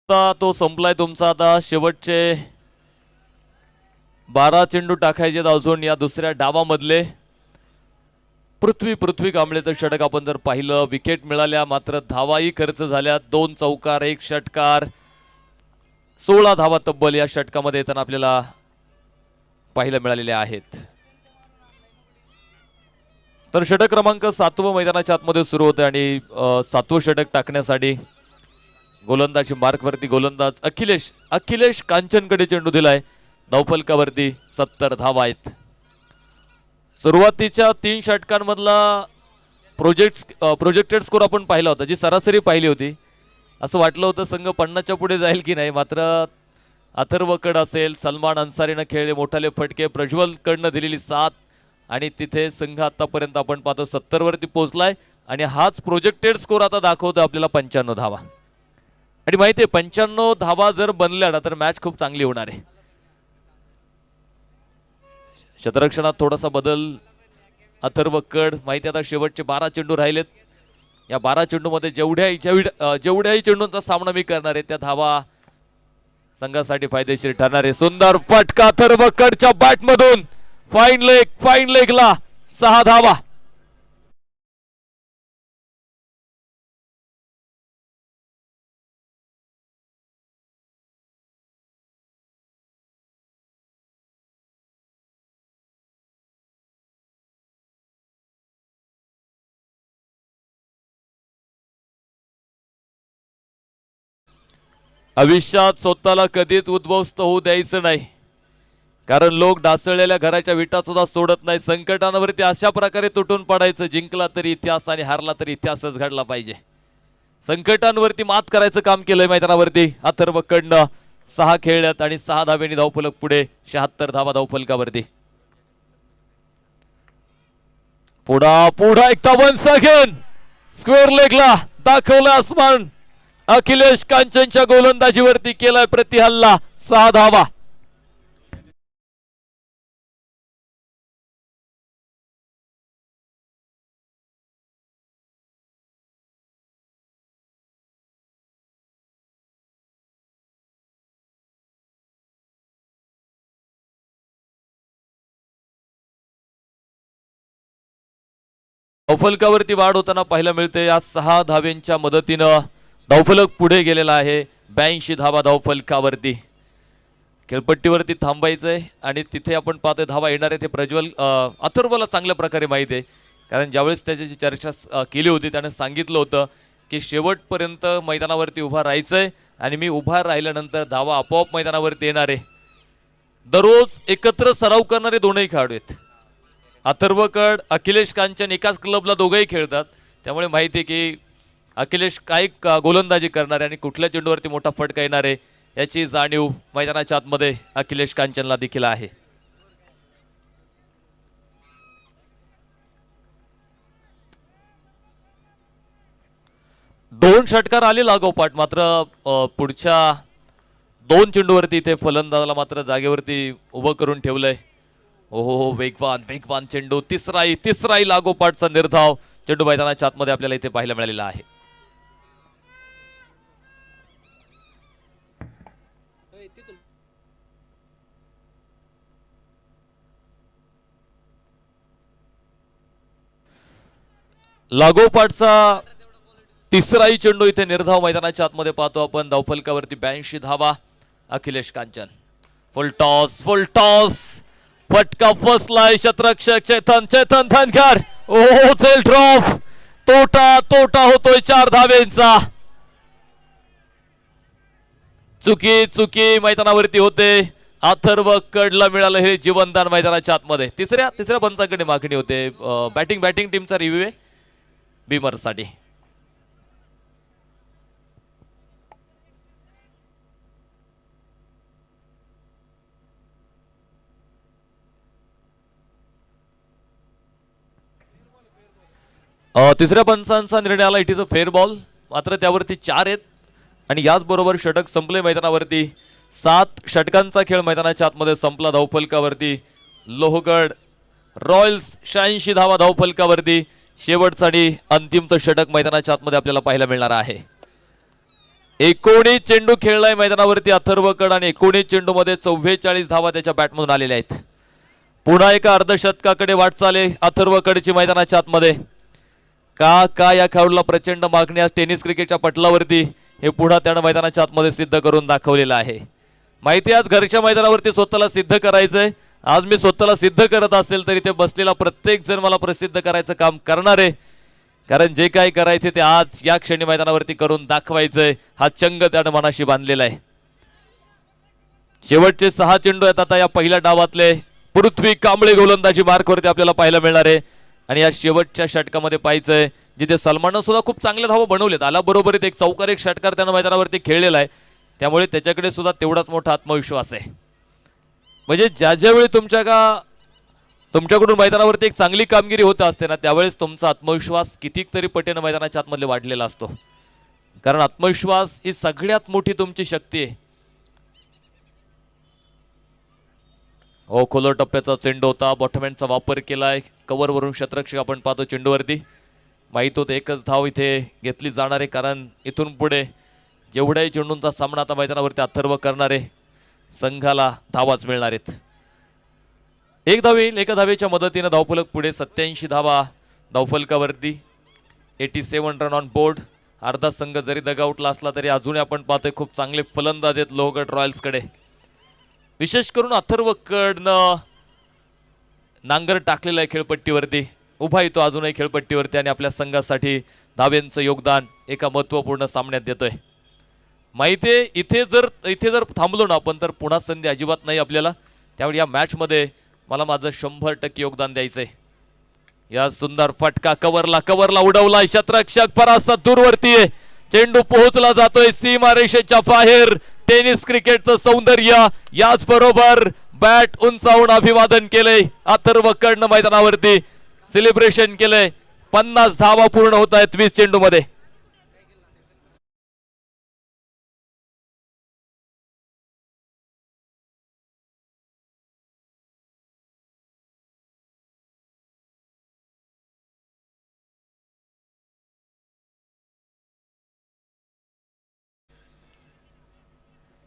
तो संपलाय तुमचा. आता शेवटचे 12 चेंडू टाकायचे अजून या दुसऱ्या डावामधले. पृथ्वी कांबळेचं षटक आपण जर पाहिलं, विकेट मिळाल्या मात्र धावाही खर्च झाल्या. 2 चौकार 1 षटकार, 16 धावा तब्बल या षटकामध्ये येताना आपल्याला पाहायला मिळालेल्या आहेत. तर षटक क्रमांक 7वं मैदानाच्या आतमध्ये सुरू होतं आणि 7वं षटक टाकण्यासाठी गोलंदाजी मार्कवरती गोलंदाज अखिलेश कांचनकडे चेंडू दिलाय. धावफलकावरती 70 धावा आहेत. सुरुवातीच्या 3 षटकांमधला प्रोजेक्टेड स्कोर आपण पाहिला होता, जी सरासरी पाहिली होती. असं वाटलं होतं संघ 50च्या पुढे जाईल की नाही, मात्र अथर्वकड असेल, सलमान अन्सारीनं खेळले मोठाले फटके, प्रज्वलकडनं दिलेली साथ आणि तिथे संघ आतापर्यंत आपण पाहतो 70 वरती पोहोचलाय आणि हाच प्रोजेक्टेड स्कोर आता दाखवतो आपल्याला 95 धावा. आणि माहिती आहे 95 धावा जर बनल्या ना तर मॅच खूप चांगली होणार आहे. क्षेत्ररक्षणात थोडासा बदल अथर्वकड. माहिती आता शेवटचे 12 चेंडू राहिलेत. या 12 चेंडूमध्ये जेवढ्याही चेंडूंचा सामना मी करणार आहे त्या धावा संघासाठी फायदेशीर ठरणार आहे. सुंदर फटका अथर्वकडच्या बॅटमधून, फाईन लेगला 6 धावा. आयुष्यात स्वतःला कधीच उद्ध्वस्त होऊ द्यायचं नाही, कारण लोक ढासळलेल्या घराच्या विटा सुद्धा सोडत नाही. संकटांवरती अशा प्रकारे तुटून पडायचं, जिंकला तरी इतिहास आणि हारला तरी इतिहासच घडला पाहिजे. संकटांवरती मात करायचं काम केलंय मैदानावरती अथर्वकडनं. 6 खेळल्यात आणि 6 धावेनी धावफलक पुढे, 76 धावा धावफलकावरती. पुढा एकदा वन्स अगेन स्क्वेअर लेगला दाखवलं आसमान. अखिलेश कांचनच्या गोलंदाजीवरती केलाय प्रतिहल्ला, 6 धावा. धावफलकावरती वाढ होताना पाहायला मिळते. या 6 धाव्यांच्या मदतीनं धावफलक पुढे गेलेला आहे. 82 धावा धावफलकावरती. खेळपट्टीवरती थांबायचंय आणि तिथे आपण पाहतोय धावा येणार आहे. ते प्रज्वल अथर्वला चांगल्या प्रकारे माहिती आहे, कारण ज्यावेळेस त्याची चर्चा केली होती त्याने सांगितलं होतं की शेवटपर्यंत मैदानावरती उभा राहायचंय आणि मी उभा राहिल्यानंतर धावा आपोआप मैदानावरती येणार आहे. दररोज एकत्र सराव करणारे दोनही खेळाडू आहेत. अथर्वकड अखिलेश कांचन एकाच क्लबला दोघंही खेळतात, त्यामुळे माहिती आहे की अखिलेश काय गोलंदाजी करणार आहे आणि कुठल्या चेंडूवरती मोठा फटका येणार आहे याची जाणीव मैदानाच्या आतमध्ये अखिलेश कांचनला देखील आहे. दोन षटकार आले लागोपाठ, मात्र पुढच्या 2 चेंडूवरती इथे फलंदाजाला मात्र जागेवरती उभं करून ठेवलंय. ओहो, वेगवान चेंडू. तिसराही लागोपाठचा निर्धाव चेंडू मैदानाच्या आतमध्ये आपल्याला इथे पाहायला मिळालेला आहे. लागोपाठचा तिसराही चेंडू इथे निर्धाव मैदानाच्या आतमध्ये पाहतो आपण. धावफलकावरती 82 धावा. अखिलेश कांचन फुल टॉस फटका फसलाय. शतरक्षक चेतन धनगर. ओहो, झेल ड्रॉप. तोटा होतोय 4 धावेंचा. चुकी मैदानावरती होते. अथर्वकडला मिळालं हे जीवनदान मैदानाच्या आतमध्ये. तिसऱ्या पंचाकडे मागणी होते. बॅटिंग टीमचा रिव्ह्यू आहे बीमरसाठी. तिसऱ्या पंचांचा निर्णय आला. It is a fair ball. मात्र त्यावरती 4 आहेत आणि याचबरोबर षटक संपले मैदानावरती. 7 षटकांचा खेळ मैदानाच्या आतमध्ये संपला. धावफलकावरती लोहगड रॉयल्स 86 धावा धावफलकावरती. शेवटचा आणि अंतिमचं षटक मैदानाच्या आतमध्ये आपल्याला पाहायला मिळणार आहे. 19 चेंडू खेळलाय मैदानावरती अथर्वकड आणि 19 चेंडू मध्ये 44 धावा त्याच्या बॅटमधून आलेल्या आहेत. पुन्हा एका अर्धशतकाकडे वाटचाल आहे अथर्वकडची मैदानाच्या आतमध्ये. का या खेळाडूला प्रचंड मागणी आज टेनिस क्रिकेटच्या पटलावरती, हे पुन्हा त्यानं मैदानाच्या आतमध्ये सिद्ध करून दाखवलेलं आहे. माहिती आज घरच्या मैदानावरती स्वतःला सिद्ध करायचंय. आज मी स्वतःला सिद्ध करत असेल तरी ते बसलेला प्रत्येक जण मला प्रसिद्ध करायचं काम करणार आहे. कारण जे काय करायचे ते आज या क्षणी मैदानावरती करून दाखवायचंय. हा चंग त्यानं मनाशी बांधलेला आहे. शेवटचे 6 चेंडू आहेत आता या पहिल्या डावातले. पृथ्वी कांबळे गोलंदाजी मार्कवरती आपल्याला पाहायला मिळणार आहे. आणि या शेवटच्या षटकामध्ये पाहायचंय जिथे सलमाननं सुद्धा खूप चांगले धावा बनवलेत. आला बरोबरीत एक चौकार षटकार त्यानं मैदानावरती खेळलेला आहे. त्यामुळे त्याच्याकडे सुद्धा तेवढाच मोठा आत्मविश्वास आहे. म्हणजे ज्यावेळी तुमच्याकडून मैदानावरती एक चांगली कामगिरी होत असते ना, त्यावेळेस तुमचा आत्मविश्वास कितीतरी पटीने मैदानाच्या आतमध्ये वाढलेला असतो. कारण आत्मविश्वास ही सगळ्यात मोठी तुमची शक्ती आहे. हो, खोलर टप्प्याचा चेंडू होता. बॉटमहँडचा वापर केलाय. कव्हरवरून शतरक्षक आपण पाहतो चेंडूवरती. माहित होतं एकच धाव इथे घेतली जाणार आहे. कारण इथून पुढे जेवढ्याही चेंडूंचा सामना आता मैदानावरती अथर्व करणारे संघाला धावाच मिळणार आहेत. एक धाव येईल. एका धावेच्या मदतीनं धावफलक पुढे 87 धावा धावफलकावरती. 87 रन ऑन बोर्ड. अर्धा संघ जरी दगाउटला असला तरी अजूनही आपण पाहतोय खूप चांगले फलंदाज आहेत लोहगड रॉयल्सकडे. विशेष करून अथर्वकडनं नांगर टाकलेला आहे खेळपट्टीवरती. उभा येतो अजूनही खेळपट्टीवरती आणि आपल्या संघासाठी धाव्यांचं योगदान एका महत्त्वपूर्ण सामन्यात देतोय. माहितीये इथे जर थांबलो ना आपण तर पुन्हा संधी अजिबात नाही आपल्याला. त्यामुळे या मॅचमध्ये मला माझं 100% योगदान द्यायचंय. या सुंदर फटका कव्हरला उडवला. शतरक्षक परास्त दूरवरती आहे. चेंडू पोहोचला जातोय सीमारेषेच्या बाहेर. टेनिस क्रिकेटचं सौंदर्य. याच बरोबर बॅट उंचावून अभिवादन केलंय अथर्वकडनं मैदानावरती. सेलिब्रेशन केलंय. 50 धावा पूर्ण होत आहेत 20 चेंडू मध्ये.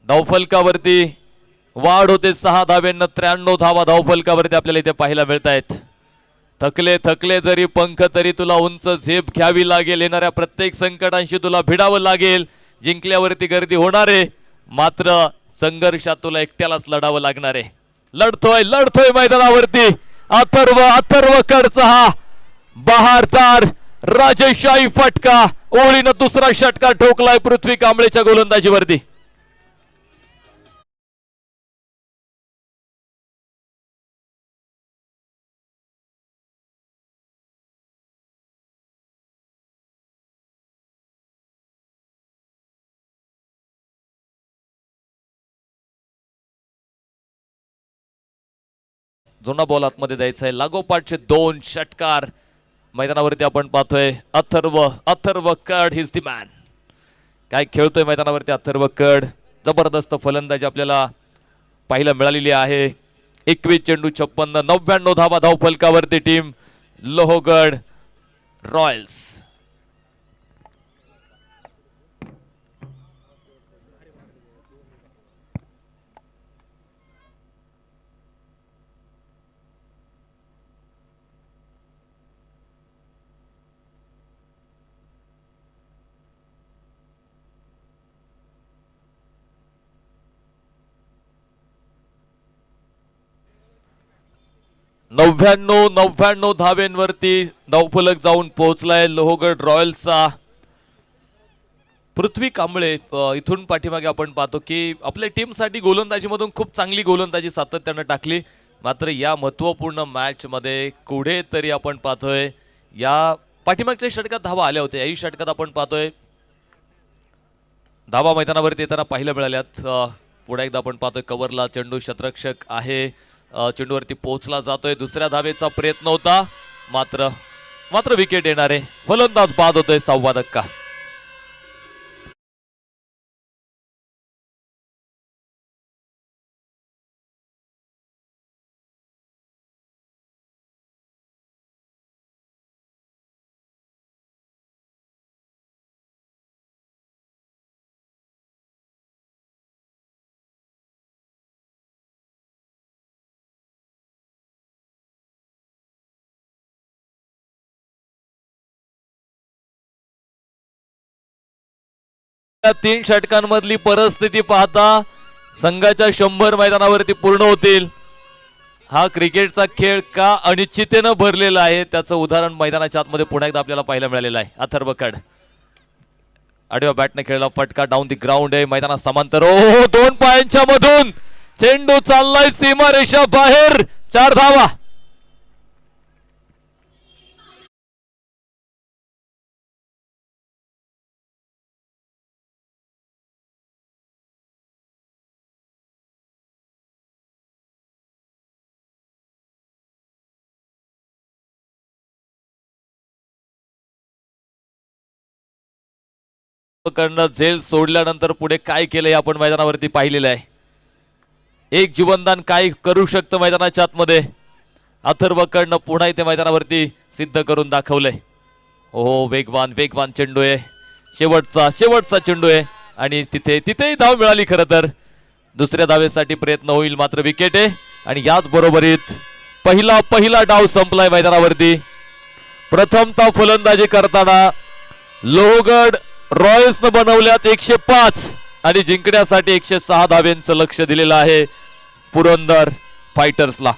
धावफलकावरती वाढ होते 6 धाव्यांना. 93 धावा धावफलकावरती आपल्याला इथे पाहायला मिळत आहेत. थकले जरी पंख तरी तुला उंच झेप घ्यावी लागेल. येणाऱ्या प्रत्येक संकटांशी तुला भिडावं लागेल. जिंकल्यावरती गर्दी होणार आहे, मात्र संघर्षात तुला एकट्यालाच लढावं लागणार आहे. लढतोय मैदानावरती अथर्वकडचा हा बहारदार राजेशाही फटका. ओळीनं दुसरा षटकार ठोकलाय पृथ्वी कांबळेच्या गोलंदाजीवरती. जुना बॉल आतमध्ये द्यायचा आहे. लागोपाठचे 2 षटकार मैदानावरती आपण पाहतोय. अथर्वकड हिज द मॅन. काय खेळतोय मैदानावरती अथर्वकड. जबरदस्त फलंदाजी आपल्याला पाहायला मिळालेली आहे. 21 चेंडू 56 99 धावा धावफलकावरती टीम लोहगड रॉयल्स. नव्याण्णव धाव्यांवरती धावफलक जाऊन पोहोचलाय लोहगड रॉयल्सचा पृथ्वी कांबळे. इथून पाठीमागे आपण पाहतो की आपल्या टीमसाठी गोलंदाजीमधून खूप चांगली गोलंदाजी सातत्यानं टाकली. मात्र या महत्त्वपूर्ण मॅचमध्ये कुठेतरी आपण पाहतोय या पाठीमागच्या षटकात धावा आल्या होत्या. याही षटकात आपण पाहतोय धावा मैदानावरती येताना पाहायला मिळाल्यात. पुढे एकदा आपण पाहतोय कव्हरला चेंडू. शतरक्षक आहे. चेंडूवरती पोहोचला जातोय. दुसऱ्या धावेचा प्रयत्न होता, मात्र विकेट येणार आहे. फलंदाज बाद होतोय 6वा धक्का. तीन षटकांमधली परिस्थिती पाहता संघाच्या 100 मैदानावरती पूर्ण होतील. हा क्रिकेटचा खेळ का अनिश्चिततेनं भरलेला आहे त्याचं उदाहरण मैदानाच्या आतमध्ये पुन्हा एकदा आपल्याला पाहायला मिळालेलं आहे. अथर्व कड आडव्या बॅटने खेळला फटका डाऊन दी ग्राउंड आहे मैदानात समांतर. ओ 2 पायांच्या मधून चेंडू चाललाय सीमा रेषा बाहेर. 4 धावा. कडनं झेल सोडल्यानंतर पुढे काय केलंय आपण मैदानावरती पाहिलेलं आहे. एक जीवनदान काय करू शकतं मैदानाच्या आतमध्ये अथर्व कडनं पुन्हा इथे मैदानावरती सिद्ध करून दाखवलंय. ओ वेगवान वेगवान चेंडू आहे. शेवटचा चेंडू आहे आणि तिथेही धाव मिळाली. खरं तर दुसऱ्या धावेसाठी प्रयत्न होईल मात्र विकेट आहे आणि याच बरोबरीत पहिला डाव संपलाय मैदानावरती. प्रथमतः फलंदाजी करताना लोहगड रॉयल्सनं बनवल्यात 105 आणि जिंकण्यासाठी 106 धावेंचं लक्ष दिलेलं आहे पुरंदर फायटर्सला.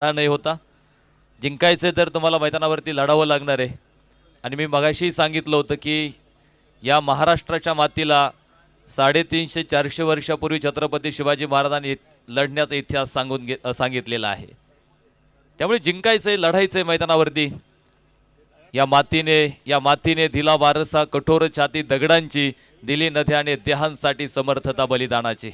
नाही होता. जिंकायचे तर तुम्हाला मैदानावरती लढावं लागणार आहे. आणि मी मगाशी सांगितलं होतं की या महाराष्ट्राच्या मातीला 350-400 वर्षापूर्वी छत्रपती शिवाजी महाराजांनी लढण्याचा इतिहास सांगितलेला आहे. त्यामुळे जिंकायचंय, लढायचंय मैदानावरती. या मातीने दिला वारसा कठोर छाती दगडांची, दिली नद्याने देहांसाठी समर्थता बलिदानाची.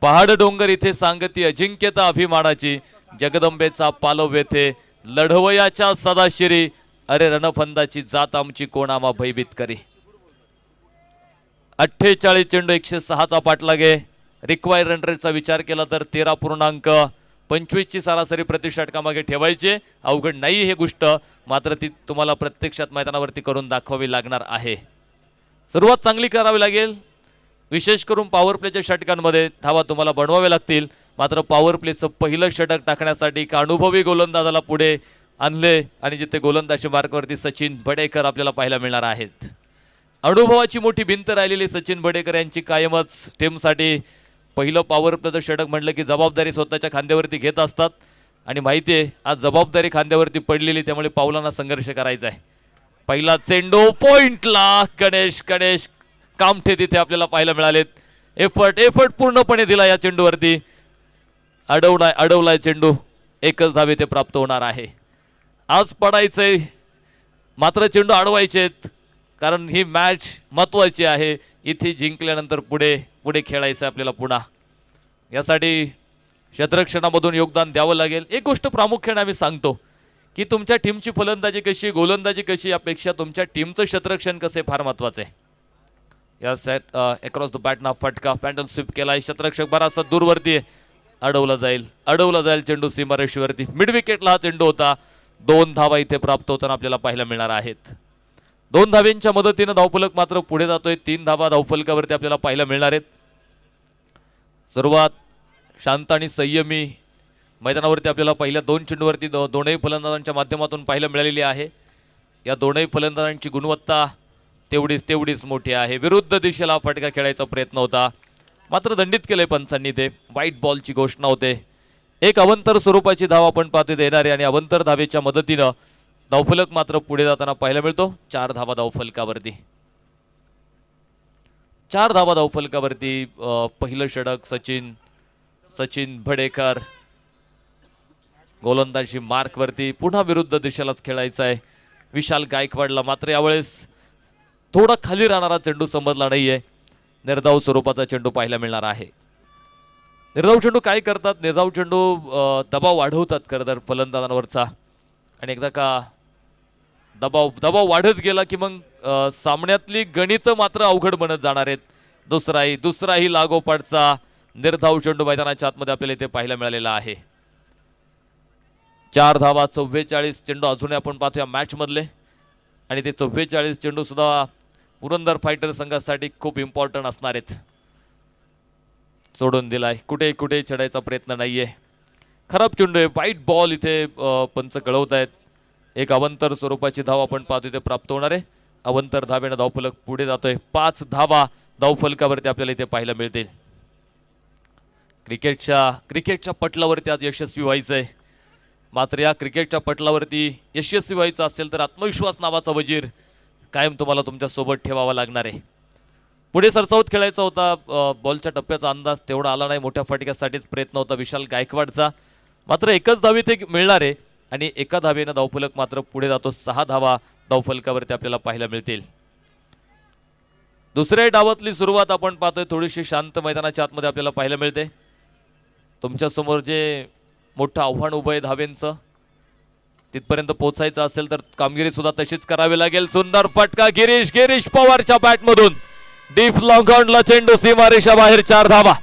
पहाड डोंगर इथे सांगती अजिंक्यता अभिमानाची, जगदंबेचा पालव येथे लढवयाच्या सदाशिरी, अरे रणफंदाची जात आमची कोणामा भयभीत करी. 48 चेंडू 106चा पाठलागे. रिक्वायर रन रेटचा विचार केला तर 13.25 ची सरासरी प्रतिषटकामागे ठेवायचे. अवघड नाही हे गोष्ट, मात्र ती तुम्हाला प्रत्यक्षात मैदानावरती करून दाखवावी लागणार आहे. सुरुवात चांगली करावी लागेल. विशेष करून पॉवर प्लेच्या षटकांमध्ये धावा तुम्हाला बनवाव्या लागतील. मात्र पॉवर प्लेचं पहिलं षटक टाकण्यासाठी एक अनुभवी गोलंदाजाला पुढे आणले आणि जिथे गोलंदाजी मार्कवरती सचिन बडेकर आपल्याला पाहायला मिळणार आहेत. अनुभवाची मोठी भिंत राहिलेली सचिन बडेकर यांची कायमच टीमसाठी पहिलं पॉवर प्लेचं षटक म्हटलं की जबाबदारी स्वतःच्या खांद्यावरती घेत असतात आणि माहिती आहे आज जबाबदारी खांद्यावरती पडलेली, त्यामुळे पावलांना संघर्ष करायचा आहे. पहिला चेंडू पॉइंटला. गणेश कामठे तिथे आपल्याला पाहायला मिळालेत. एफर्ट पूर्णपणे दिला या चेंडूवरती. अडवलाय चेंडू. एकच धावे ते प्राप्त होणार आहे. आज पडायचंय, मात्र चेंडू अडवायचेत, कारण ही मॅच महत्वाची आहे. इथे जिंकल्यानंतर पुढे खेळायचं आपल्याला पुन्हा. यासाठी क्षेत्ररक्षणामधून योगदान द्यावं लागेल. एक गोष्ट प्रामुख्याने आम्ही सांगतो की तुमच्या टीमची फलंदाजी कशी, गोलंदाजी कशी, यापेक्षा तुमच्या टीमचं क्षेत्ररक्षण कसे फार महत्वाचं आहे. या सेट अक्रॉस द बॅट ना फटका पॅन्डल स्वीप केलाय. क्षेत्ररक्षक बराचसा दूरवरती अडवला जाईल चेंडू सीमारेषेवरती. मिड विकेटला हा चेंडू होता. 2 धावा इथे प्राप्त होताना आपल्याला पाहायला मिळणार आहेत. 2 धाव्यांच्या मदतीनं धावफलक मात्र पुढे जातोय. 3 धावा धावफलकावरती आपल्याला पाहायला मिळणार आहेत. सुरुवात शांत आणि संयमी मैदानावरती आपल्याला पहिल्या 2 चेंडूवरती दोनही फलंदाजांच्या माध्यमातून पाहायला मिळालेली आहे. या दोनही फलंदाजांची गुणवत्ता तेवढीच मोठी आहे. विरुद्ध दिशेला फटका खेळायचा प्रयत्न होता, मात्र दंडित केले पंचांनी. ते व्हाईट बॉलची घोषणा होते. एक अवंतर स्वरूपाची धाव आपण पाहतोय येणारे आणि अवंतर धावेच्या मदतीनं धावफलक मात्र पुढे जाताना पाहायला मिळतो. 4 धावा धावफलकावरती. 4 धावा धावफलकावरती. पहिलं षटक सचिन बडेकर गोलंदाजी मार्कवरती. पुन्हा विरुद्ध दिशेलाच खेळायचं आहे विशाल गायकवाडला. मात्र यावेळेस थोडा खाली राहणारा चेंडू समजला नाहीये. निर्धाव स्वरूपाचा चेंडू पाहायला मिळणार आहे. निर्धाव चेंडू काय करतात, निर्धाव चेंडू दबाव वाढवतात खरं तर फलंदाजांवरचा. आणि एकदा का दबाव वाढत गेला की मग सामन्यातली गणित मात्र अवघड बनत जाणार आहेत. दुसराही लागोपाठचा निर्धाव चेंडू मैदानाच्या आतमध्ये आपल्याला इथे पाहायला मिळालेला आहे. 4 धावा 44 चेंडू अजूनही आपण पाहतो या मॅच मधले. आणि ते 44 चेंडू सुद्धा पुरंदर फायटर संघासाठी खूप इम्पॉर्टंट असणार आहेत. सोडून दिलाय. कुठे चढायचा प्रयत्न नाहीये. खराब चेंडू आहे. व्हाईट बॉल इथे पंच कळवत आहेत. एक अवंतर स्वरूपाची धाव आपण पाहतो इथे प्राप्त होणार आहे. अवंतर धावेनं धावफलक पुढे जातोय. 5 धावा धावफलकावरती आपल्याला इथे पाहायला मिळतील. क्रिकेटच्या पटलावरती आज यशस्वी व्हायचंय. मात्र या क्रिकेटच्या पटलावरती यशस्वी व्हायचं असेल तर आत्मविश्वास नावाचा वजीर कायम तुम्हाला तुमच्या सोबत ठेवावा लागणार आहे. पुढे सरसावत खेळायचा होता. बॉलच्या टप्प्याचा अंदाज तेवढा आला नाही. मोठ्या फटक्यासाठीच प्रयत्न होता विशाल गायकवाडचा. मात्र एकच धावी ते मिळणार आहे आणि एका धावेनं धावफलक मात्र पुढे जातो. 6 धावा धावफलकावरती आपल्याला पाहायला मिळतील. दुसऱ्या डावातली सुरुवात आपण पाहतोय थोडीशी शांत मैदानाच्या आतमध्ये आपल्याला पाहायला मिळते. तुमच्या समोर जे मोठं आव्हान उभं आहे धावेंचं, तिथपर्यंत पोहोचायचं असेल तर कामगिरी सुद्धा तशीच करावी लागेल. सुंदर फटका गिरीश पवारच्या बॅटमधून डीप लॉंग ऑनला चेंडू सीमारेषा बाहेर. 4 धावा.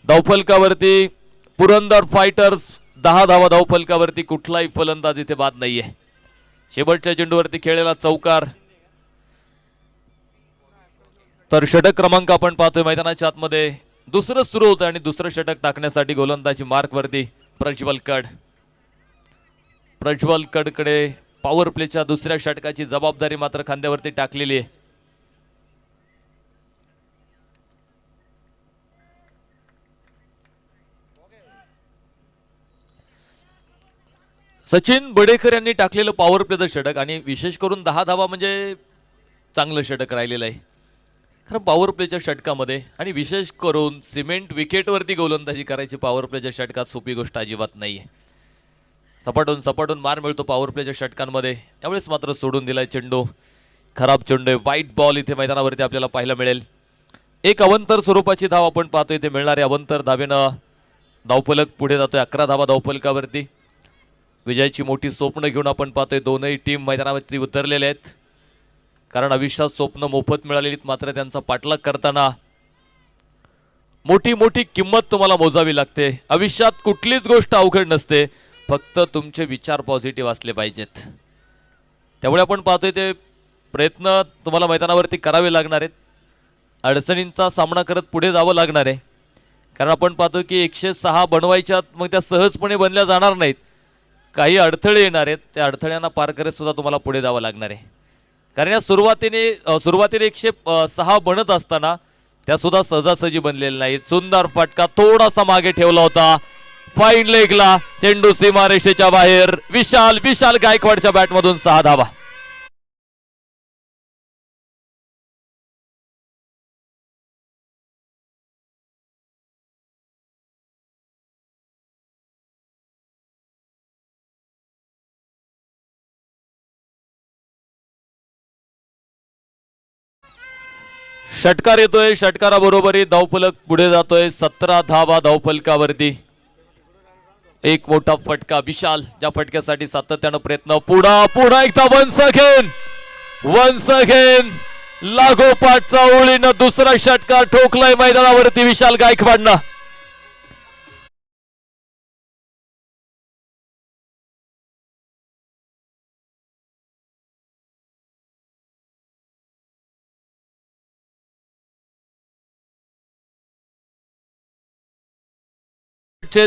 धावफलकावरती पुरंदर फायटर्स 10 धावा धावफलकावरती. कुठलाही फलंदाज इथे बाद नाहीये. शेवटच्या चेंडूवरती खेळलेला चौकार तर षटक क्रमांक आपण पाहतोय मैदानाच्या आतमध्ये दुसरं सुरू होतं आणि दुसरं षटक टाकण्यासाठी गोलंदाजी मार्क वरती प्रज्वल कड. प्रज्वल कडकडे पॉवर प्लेच्या दुसऱ्या षटकाची जबाबदारी मात्र खांद्यावरती टाकलेली आहे. सचिन बडेकर यांनी टाकलेलं पॉवर प्लेचं षटक आणि विशेष करून 10 धावा म्हणजे चांगलं षटक राहिलेलं आहे. खरं पॉवर प्लेच्या षटकामध्ये आणि विशेष करून सिमेंट विकेटवरती गोलंदाजी करायची पॉवर प्लेच्या षटकात सोपी गोष्ट अजिबात नाही आहे. सपाटून मार मिळतो पॉवर प्लेच्या षटकांमध्ये. यावेळेस मात्र सोडून दिलाय चेंडू. खराब चेंडू आहे. वाईट बॉल इथे मैदानावरती आपल्याला पाहायला मिळेल. एक अवंतर स्वरूपाची धाव आपण पाहतो. इथे मिळणारे अवंतर धावेनं धावफलक पुढे जातोय. 11 धावा धावफलकावरती. विजयाची मोठी स्वप्न घेऊन आपण पाहतोय दोनही टीम मैदानावरती उतरलेले आहेत. कारण आयुष्यात स्वप्न मोफत मिळालेली मात्र त्यांचा पाठलाग करताना मोठी मोठी किंमत तुम्हाला मोजावी लागते. आयुष्यात कुठलीच गोष्ट अवघड नसते. फक्त तुमचे विचार पॉझिटिव्ह असले पाहिजेत. त्यामुळे आपण पाहतोय ते प्रयत्न तुम्हाला मैदानावरती करावे लागणार आहेत. अडचणींचा सामना करत पुढे जावं लागणार आहे. कारण आपण पाहतो की 106 बनवायच्यात मग त्या सहजपणे बनल्या जाणार नाहीत. काही अडथळे येणार आहेत. त्या अडथळ्यांना पार करत सुद्धा तुम्हाला पुढे जावं लागणार आहे. कारण या सुरुवातीने 106 बनत असताना त्या सुद्धा सहजासहजी बनलेल्या नाहीत. सुंदर फटका थोडासा मागे ठेवला होता. फाईन लेगला चेंडू सीमारेषेच्या बाहेर. विशाल गायकवाडच्या बॅटमधून 6 धावा. षटकार येतोय. षटकाराबरोबरही धावफलक पुढे जातोय. 17 धावा धावफलकावरती. एक मोठा फटका विशाल, ज्या फटक्यासाठी सातत्यानं प्रयत्न. पुन्हा एकदा वन्स अगेन लागोपाठचा ओळीनं दुसरा षटकार ठोकलाय मैदानावरती विशाल गायकवाडनं.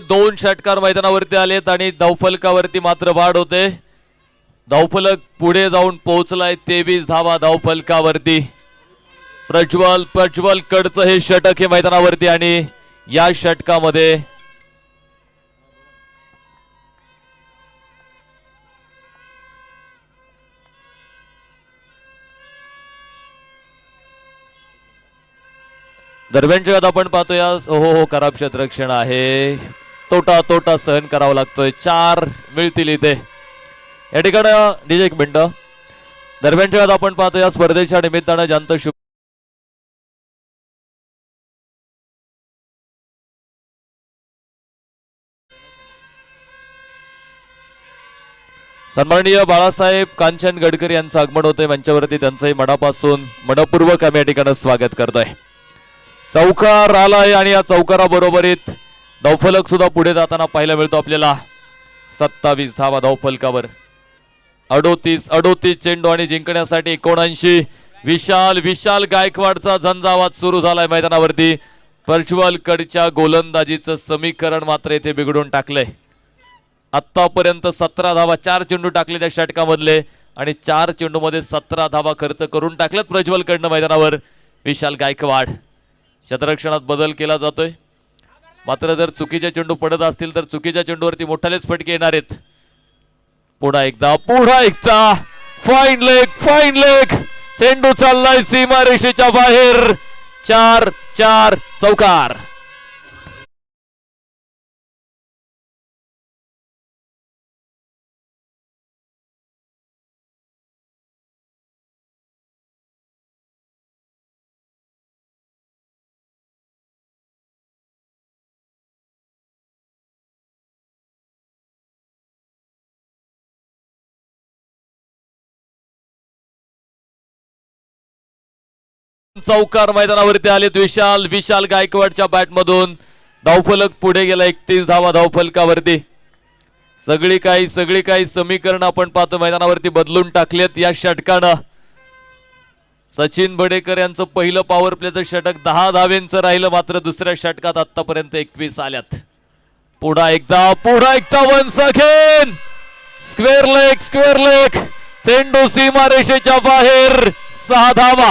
दोन षटकार मैदानावरती आलेत आणि धावफलकावरती मात्र वाढ होते. धावफलक पुढे जाऊन पोहोचलाय 23 धावा धावफलकावरती. प्रज्वल कडचं हे षटक हे मैदानावरती आणि या षटकामध्ये दरम्यानच्या वेळात आपण पाहतोय हो खराब क्षेत्ररक्षण आहे. तोटा सहन करावा लागतोय. 4 मिळतील इथे या ठिकाणी. डीजे एक मिनिट. दरम्यानच्या वेळात आपण पाहतोय या स्पर्धेच्या निमित्तानं ज्यांचं शुभ सन्माननीय बाळासाहेब कांचन गडकरी यांचं आगमन होतंय मंचावरती. त्यांचंही मनापासून मनपूर्वक आम्ही या ठिकाणी स्वागत करतोय. चौकार आलाय आणि या चौकाराबरोबरीत धावफलक सुद्धा पुढे जाताना पाहायला मिळतो आपल्याला. 27 धावा धावफलकावर. 38 चेंडू आणि जिंकण्यासाठी 79. विशाल गायकवाडचा झंझावात सुरू झालाय मैदानावरती. प्रज्वल कडच्या गोलंदाजीचं समीकरण मात्र इथे बिघडून टाकलंय. आतापर्यंत 17 धावा 4 चेंडू टाकले त्या षटकामधले आणि 4 चेंडू मध्ये 17 धावा खर्च करून टाकल्यात प्रज्वल कडनं मैदानावर विशाल गायकवाड. क्षेत्ररक्षणात बदल केला जातोय. मात्र जर चुकीचे चेंडू पडत असतील तर चुकीच्या चेंडूवरती मोठालेच फटके येणार आहेत. पुन्हा एकदा फाईन लेग चेंडू चाललाय सीमारेषेच्या बाहेर. 4 चौकार. चौकार मैदानावरती आलेत. विशाल गायकवाडच्या बॅटमधून धावफलक पुढे गेला. 31 धावा धावफलकावरती. सगळी काही समीकरण आपण पाहतो मैदानावरती बदलून टाकलेत या षटकानं. सचिन बडेकर यांचं पहिलं पॉवर प्लेचं षटक 10 धावेंचं राहिलं, मात्र दुसऱ्या षटकात आतापर्यंत 21 आल्यात. पुन्हा एकदा वन्स अगेन स्क्वेअर लेग चेंडू सीमारेषेच्या बाहेर, 6 धावा.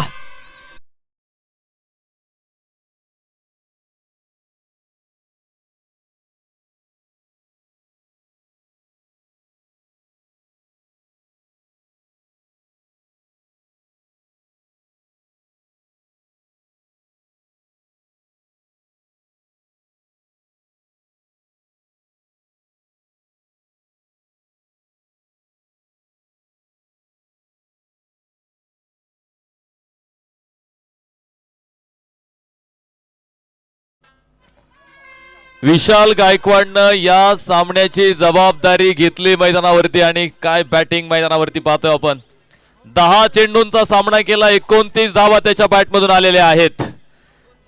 विशाल गायकवाडनं या सामन्याची जबाबदारी घेतली मैदानावरती, आणि काय बॅटिंग मैदानावरती पाहतोय आपण. 10 चेंडूंचा सामना केला, 29 धावा त्याच्या बॅटमधून आलेल्या आहेत.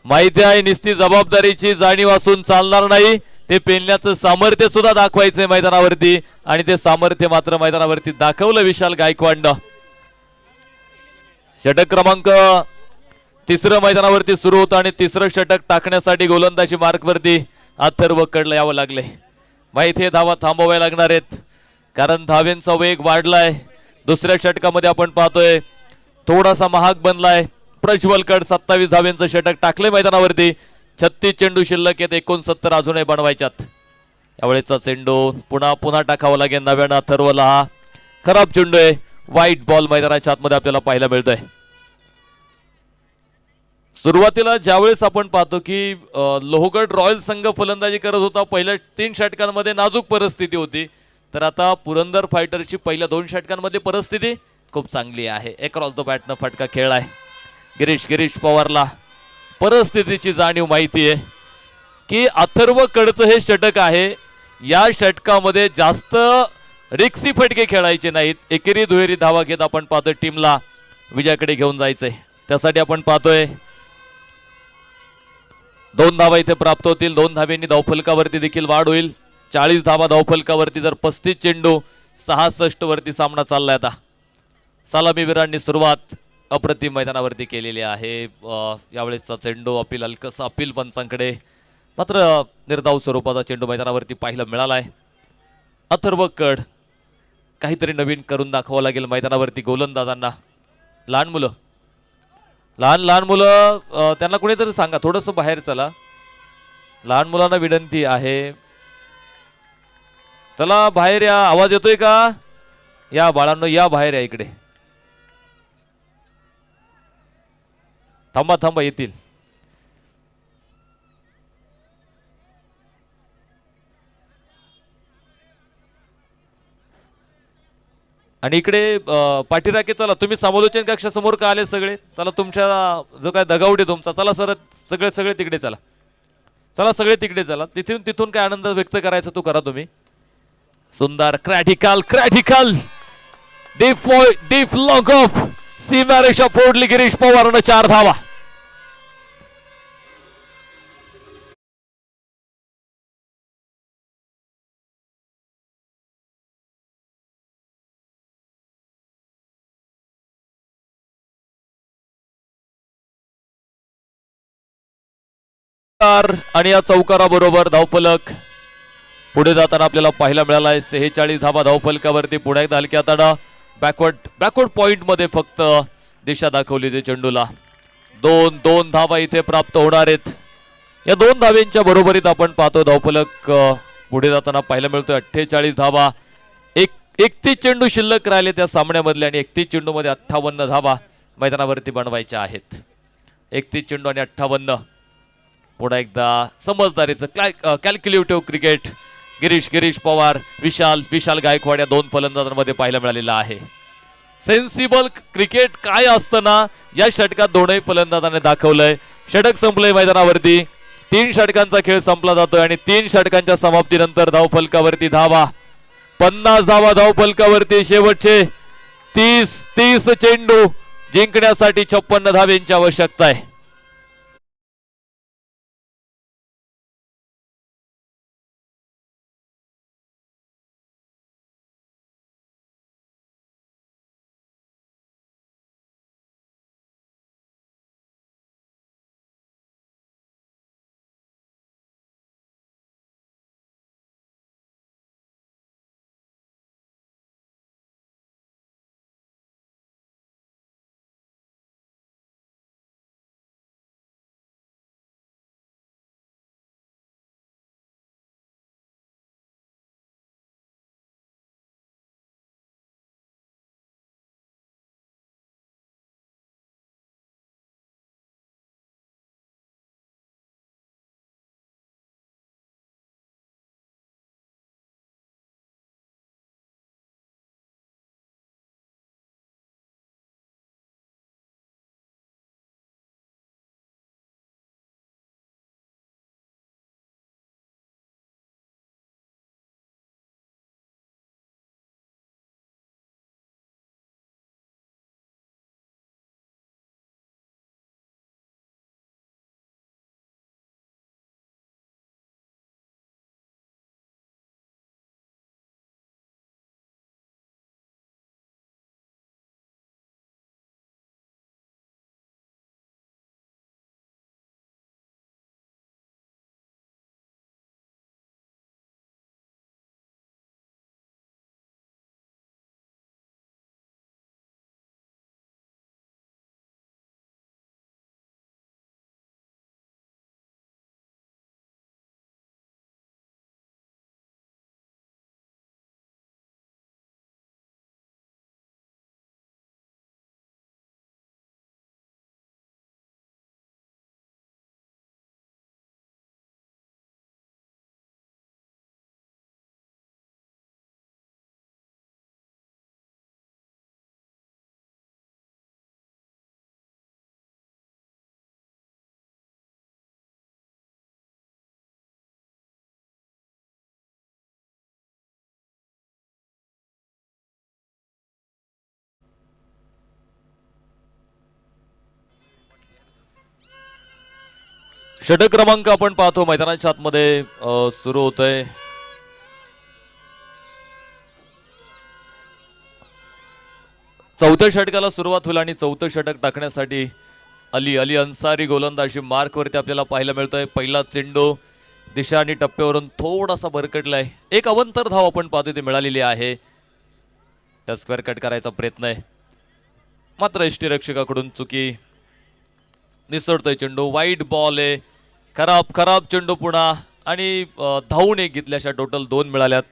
माहिती आहे निस्ती जबाबदारीची जाणीव असून चालणार नाही, ते पेलण्याचं सामर्थ्य सुद्धा दाखवायचंय मैदानावरती, आणि ते सामर्थ्य मात्र मैदानावरती दाखवलं विशाल गायकवाडनं. षटक क्रमांक 3 मैदानावरती सुरू होतं, आणि 3रं षटक टाकण्यासाठी गोलंदाजी मार्कवरती अथर्व कडला यावं लागले. माहिती आहे धावा थांबवाव्या लागणार आहेत, कारण धावेंचा वेग वाढलाय. दुसऱ्या षटकामध्ये आपण पाहतोय थोडासा महाग बनलाय. प्रज्वल कड 27 धावेंचं षटक टाकले मैदानावरती. 36 चेंडू शिल्लक आहेत, 69 अजूनही बनवायच्यात. यावेळेचा चेंडू पुन्हा टाकावा लागेल नव्यानं अथर्वला. हा खराब चेंडू आहे, वाईट बॉल मैदानाच्या आतमध्ये आपल्याला पाहायला मिळतोय. सुरुवातीला ज्यावेळेस आपण पाहतो की लोहगड रॉयल संघ फलंदाजी करत होता, पहिल्या 3 षटकांमध्ये नाजूक परिस्थिती होती, तर आता पुरंदर फायटरची पहिल्या 2 षटकांमध्ये परिस्थिती खूप चांगली आहे. अक्रॉस द बॅटनं फटका खेळलाय गिरीश पवारला. परिस्थितीची जाणीव माहिती आहे की अथर्व कडचं हे षटक आहे, या षटकामध्ये जास्त रिक्सी फटके खेळायचे नाहीत. एकेरी दुहेरी धावा घेत आपण पाहतोय टीमला विजयाकडे घेऊन जायचंय. त्यासाठी आपण पाहतोय 2 धावा इथे प्राप्त होतील. 2 धावेंनी धावफलकावरती देखील वाढ होईल. 40 धावा धावफलकावरती, जर 35 चेंडू 66 वरती सामना चाललाय. आता सलामीवीरांनी सुरुवात अप्रतिम मैदानावरती केलेली आहे. यावेळेसचा चेंडू हलकसा अपील पंचांकडे, मात्र निर्धाव स्वरूपाचा चेंडू मैदानावरती पाहायला मिळालाय. अथर्व कड काहीतरी नवीन करून दाखवावं लागेल मैदानावरती गोलंदाजांना. लहान मुलं त्यांना कोणीतरी सांगा थोडंसं बाहेर चला. लहान मुलांना विनंती आहे, चला बाहेर या. आवाज येतोय का? या बाळांनो, या बाहेर या इकडे. थांबा येतील. आणि इकडे पाठीराखे चला, तुम्ही समालोचन कक्षासमोर का आले सगळे? चला, तुमच्या जो काय दगावडे तुमचा, चला सर सगळे तिकडे चला. सगळे तिकडे चला. तिथून काय आनंद व्यक्त करायचा तो करा तुम्ही. सुंदर क्रॅटिकल डीप लॉंग ऑफ सीमारेषा फोडली गिरीश पवारनं. 4 धावा. आणि या चौकाराबरोबर धावफलक पुढे जाताना आपल्याला पाहायला मिळाला आहे. 46 धावा धावफलकावरती. पुन्हा एकदा हलक्या हाताने बॅकवर्ड पॉइंट मध्ये फक्त दिशा दाखवली ते चेंडूला. 2 धावा इथे प्राप्त होणार आहेत. या 2 धावेंच्या बरोबरीत आपण पाहतो धावफलक पुढे जाताना पाहायला मिळतोय. 48 धावा. 31 चेंडू शिल्लक राहिले त्या सामन्यामधले, आणि 31 चेंडू मध्ये 58 धावा मैदानावरती बनवायच्या आहेत. 31 चेंडू आणि 58. पुन्हा एकदा समजदारीचं कॅल्क्युलेटिव्ह क्रिकेट गिरीश पवार, विशाल गायकवाड या 2 फलंदाजांमध्ये पाहायला मिळालेला आहे. सेन्सिबल क्रिकेट काय असतं ना, या षटकात 2ही फलंदाजांनी दाखवलंय. षटक संपलंय मैदानावरती. 3 षटकांचा खेळ संपला जातोय, आणि 3 षटकांच्या समाप्तीनंतर धावफलकावरती धावा 50 धावा धावफलकावरती. शेवटचे 30 चेंडू जिंकण्यासाठी 56 धावेंची आवश्यकता आहे. षटक क्रमांक आपण पाहतो मैदानाच्या आतमध्ये सुरू होतोय. चौथ्या षटकाला सुरुवात होईल आणि चौथं षटक टाकण्यासाठी अली अन्सारी गोलंदाजी मार्कवरती आपल्याला पाहायला मिळतोय. पहिला चेंडू दिशा आणि टप्प्यावरून थोडासा भरकटलाय. एक अवंतर धाव आपण पाहतोय ती मिळालेली आहे. त्या स्क्वेअर कट करायचा प्रयत्न आहे मात्र यष्टीरक्षकाकडून चुकी. निसरतोय चेंडू. वाईट बॉल आहे. खराब चेंडू पुन्हा आणि धावून एक घेतल्याशा टोटल 2 मिळाल्यात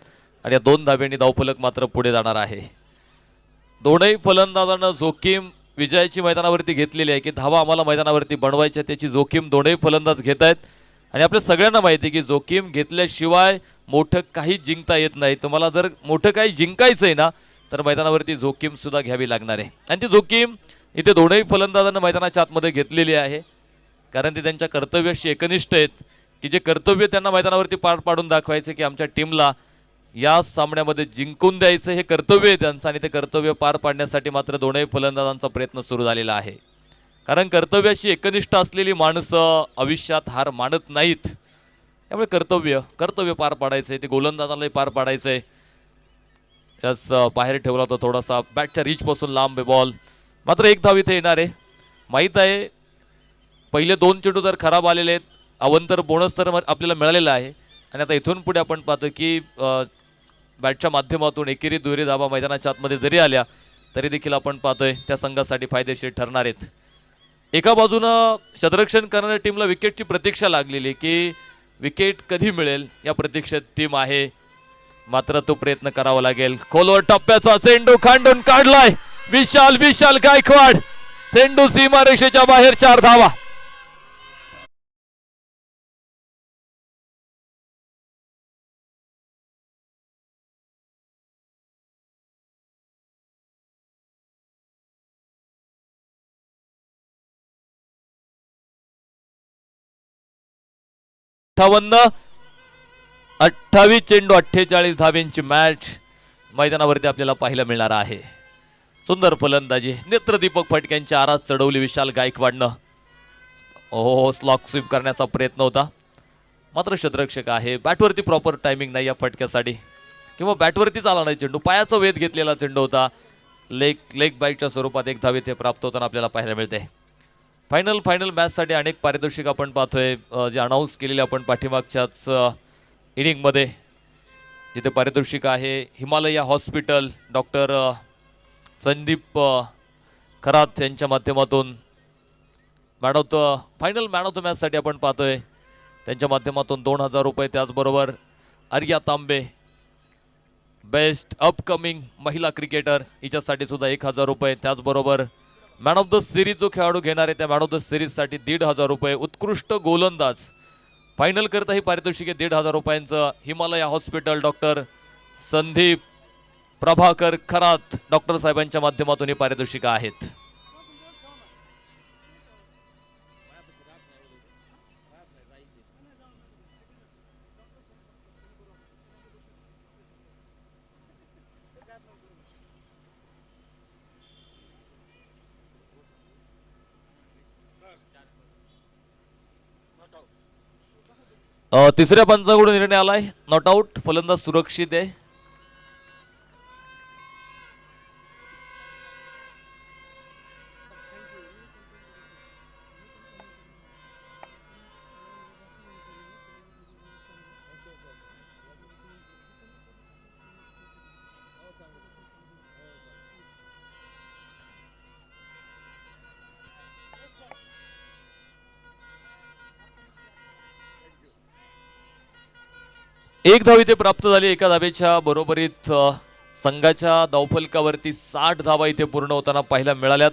आणि या 2 धाब्यांनी धावफलक मात्र पुढे जाणार आहे. दोनही फलंदाजांना जोखीम विजयाची मैदानावरती घेतलेली आहे की धावा आम्हाला मैदानावरती बनवायच्या, त्याची जोखीम दोनही फलंदाज घेत आहेत. आणि आपल्या सगळ्यांना माहिती आहे की जोखीम घेतल्याशिवाय मोठं काही जिंकता येत नाही. तुम्हाला जर मोठं काही जिंकायचं आहे ना तर मैदानावरती जोखीम सुद्धा घ्यावी लागणार आहे आणि ती जोखीम इथे दोनही फलंदाजांना मैदानाच्या आतमध्ये घेतलेली आहे. कारण ते त्यांच्या कर्तव्याशी एकनिष्ठ आहेत की जे कर्तव्य त्यांना मैदानावरती पार पाडून दाखवायचं की आमच्या टीमला या सामन्यामध्ये जिंकून द्यायचं हे कर्तव्य आहे त्यांचं. आणि ते कर्तव्य पार पाडण्यासाठी मात्र दोनही फलंदाजांचा प्रयत्न सुरू झालेला आहे. कारण कर्तव्याशी एकनिष्ठ असलेली माणसं आयुष्यात हार मानत नाहीत. त्यामुळे कर्तव्य पार पाडायचं आहे. ते गोलंदाजालाही पार पाडायचं आहे. याच बाहेर ठेवला होता थोडासा बॅटच्या रीचपासून लांब बॉल. मात्र एक धाव इथे येणार आहे. माहीत आहे पहिले 2 चेंडू तर खराब आलेले आहेत. अवंतर बोनस तर आपल्याला मिळालेला आहे आणि आता इथून पुढे आपण पाहतो की बॅटच्या माध्यमातून एकेरी दुहेरी धावा मैदानाच्या आतमध्ये जरी आल्या तरी देखील आपण पाहतोय त्या संघासाठी फायदेशीर ठरणार आहेत. एका बाजूनं क्षेत्ररक्षण करणाऱ्या टीमला विकेटची प्रतीक्षा लागलेली की विकेट कधी मिळेल या प्रतीक्षेत टीम आहे. मात्र तो प्रयत्न करावा लागेल. खोलवर टप्प्याचा चेंडू खांडून काढलाय. विशाल गायकवाड. चेंडू सीमारेषेच्या बाहेर 4 धावा. -- 28 चेंडू 48 धाब्यांची मॅच मैदानावरती आपल्याला पाहायला मिळणार आहे. सुंदर फलंदाजी. नेत्रदीपक फटक्यांची आरास चढवली विशाल गायकवाडनं. स्लॉक स्वीप करण्याचा प्रयत्न होता मात्र क्षेत्ररक्षक आहे. बॅटवरती प्रॉपर टायमिंग नाही या फटक्यासाठी किंवा बॅटवरतीच आला नाही चेंडू. पायाचा वेध घेतलेला चेंडू होता. लेग बाईटच्या स्वरूपात एक धाव इथे प्राप्त होताना आपल्याला पाहायला मिळते. फायनल मॅचसाठी अनेक पारितोषिक आपण पाहतोय जे अनाऊन्स केलेले आपण पाठीमागच्याच इनिंगमध्ये. जिथे पारितोषिक आहे हिमालया हॉस्पिटल डॉक्टर संदीप खरात यांच्या माध्यमातून मॅन ऑफ द मॅचसाठी आपण पाहतोय त्यांच्या माध्यमातून 2000 रुपये. त्याचबरोबर आर्या तांबे बेस्ट अपकमिंग महिला क्रिकेटर हिच्यासाठी सुद्धा 1000 रुपये. त्याचबरोबर मॅन ऑफ द सिरीज जो खेळाडू घेणार आहे त्या मॅन ऑफ द सिरीजसाठी 1500 रुपये. उत्कृष्ट गोलंदाज फायनल करता ही पारितोषिके 1500 रुपयांचं. Himalaya hospital doctor Sandeep Prabhakar Kharat doctor साहेबांच्या माध्यमातून ही पारितोषिका आहेत. तिसऱ्या पंचाकडून निर्णय आलाय नॉट आउट. फलंदाज सुरक्षित आहे. एक धाव इथे प्राप्त झाली. एका धावेच्या बरोबरीत संघाच्या धावफलकावरती 60 धावा इथे पूर्ण होताना पाहायला मिळाल्यात.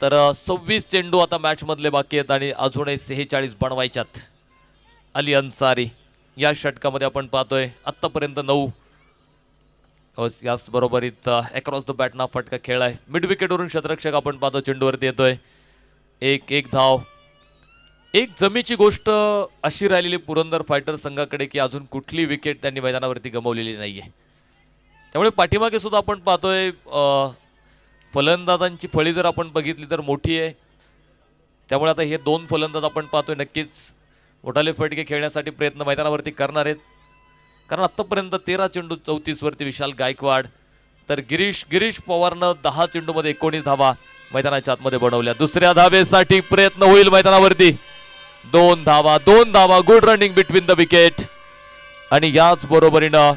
तर 26 चेंडू आता मॅच मधले बाकी आहेत आणि अजूनही 46 बनवायच्यात. अली अन्सारी या षटकामध्ये आपण पाहतोय आतापर्यंत 9. याच बरोबरीत अक्रॉस द बॅट ना फटका खेळलाय. मिड विकेटवरून क्षेत्ररक्षक आपण पाहतो चेंडूवरती येतोय. एक धाव. एक जमेची गोष्ट अशी राहिलेली पुरंदर फायटर संघाकडे की अजून कुठली विकेट त्यांनी मैदानावरती गमावलेली नाहीये. त्यामुळे पाठीमागे सुद्धा आपण पाहतोय फलंदाजांची फळी जर आपण बघितली तर मोठी आहे. त्यामुळे आता हे 2 फलंदाज आपण पाहतोय नक्कीच मोठाले फटके खेळण्यासाठी प्रयत्न मैदानावरती करणार आहेत, कारण आत्तापर्यंत 13 चेंडू 34 वरती विशाल गायकवाड, तर गिरीश पवारनं 10 चेंडूमध्ये 19 धावा मैदानाच्या आतमध्ये बनवल्या. दुसऱ्या धावेसाठी प्रयत्न होईल मैदानावरती. 2 धावा good running between the wicket. आणि याच बरोबरीनं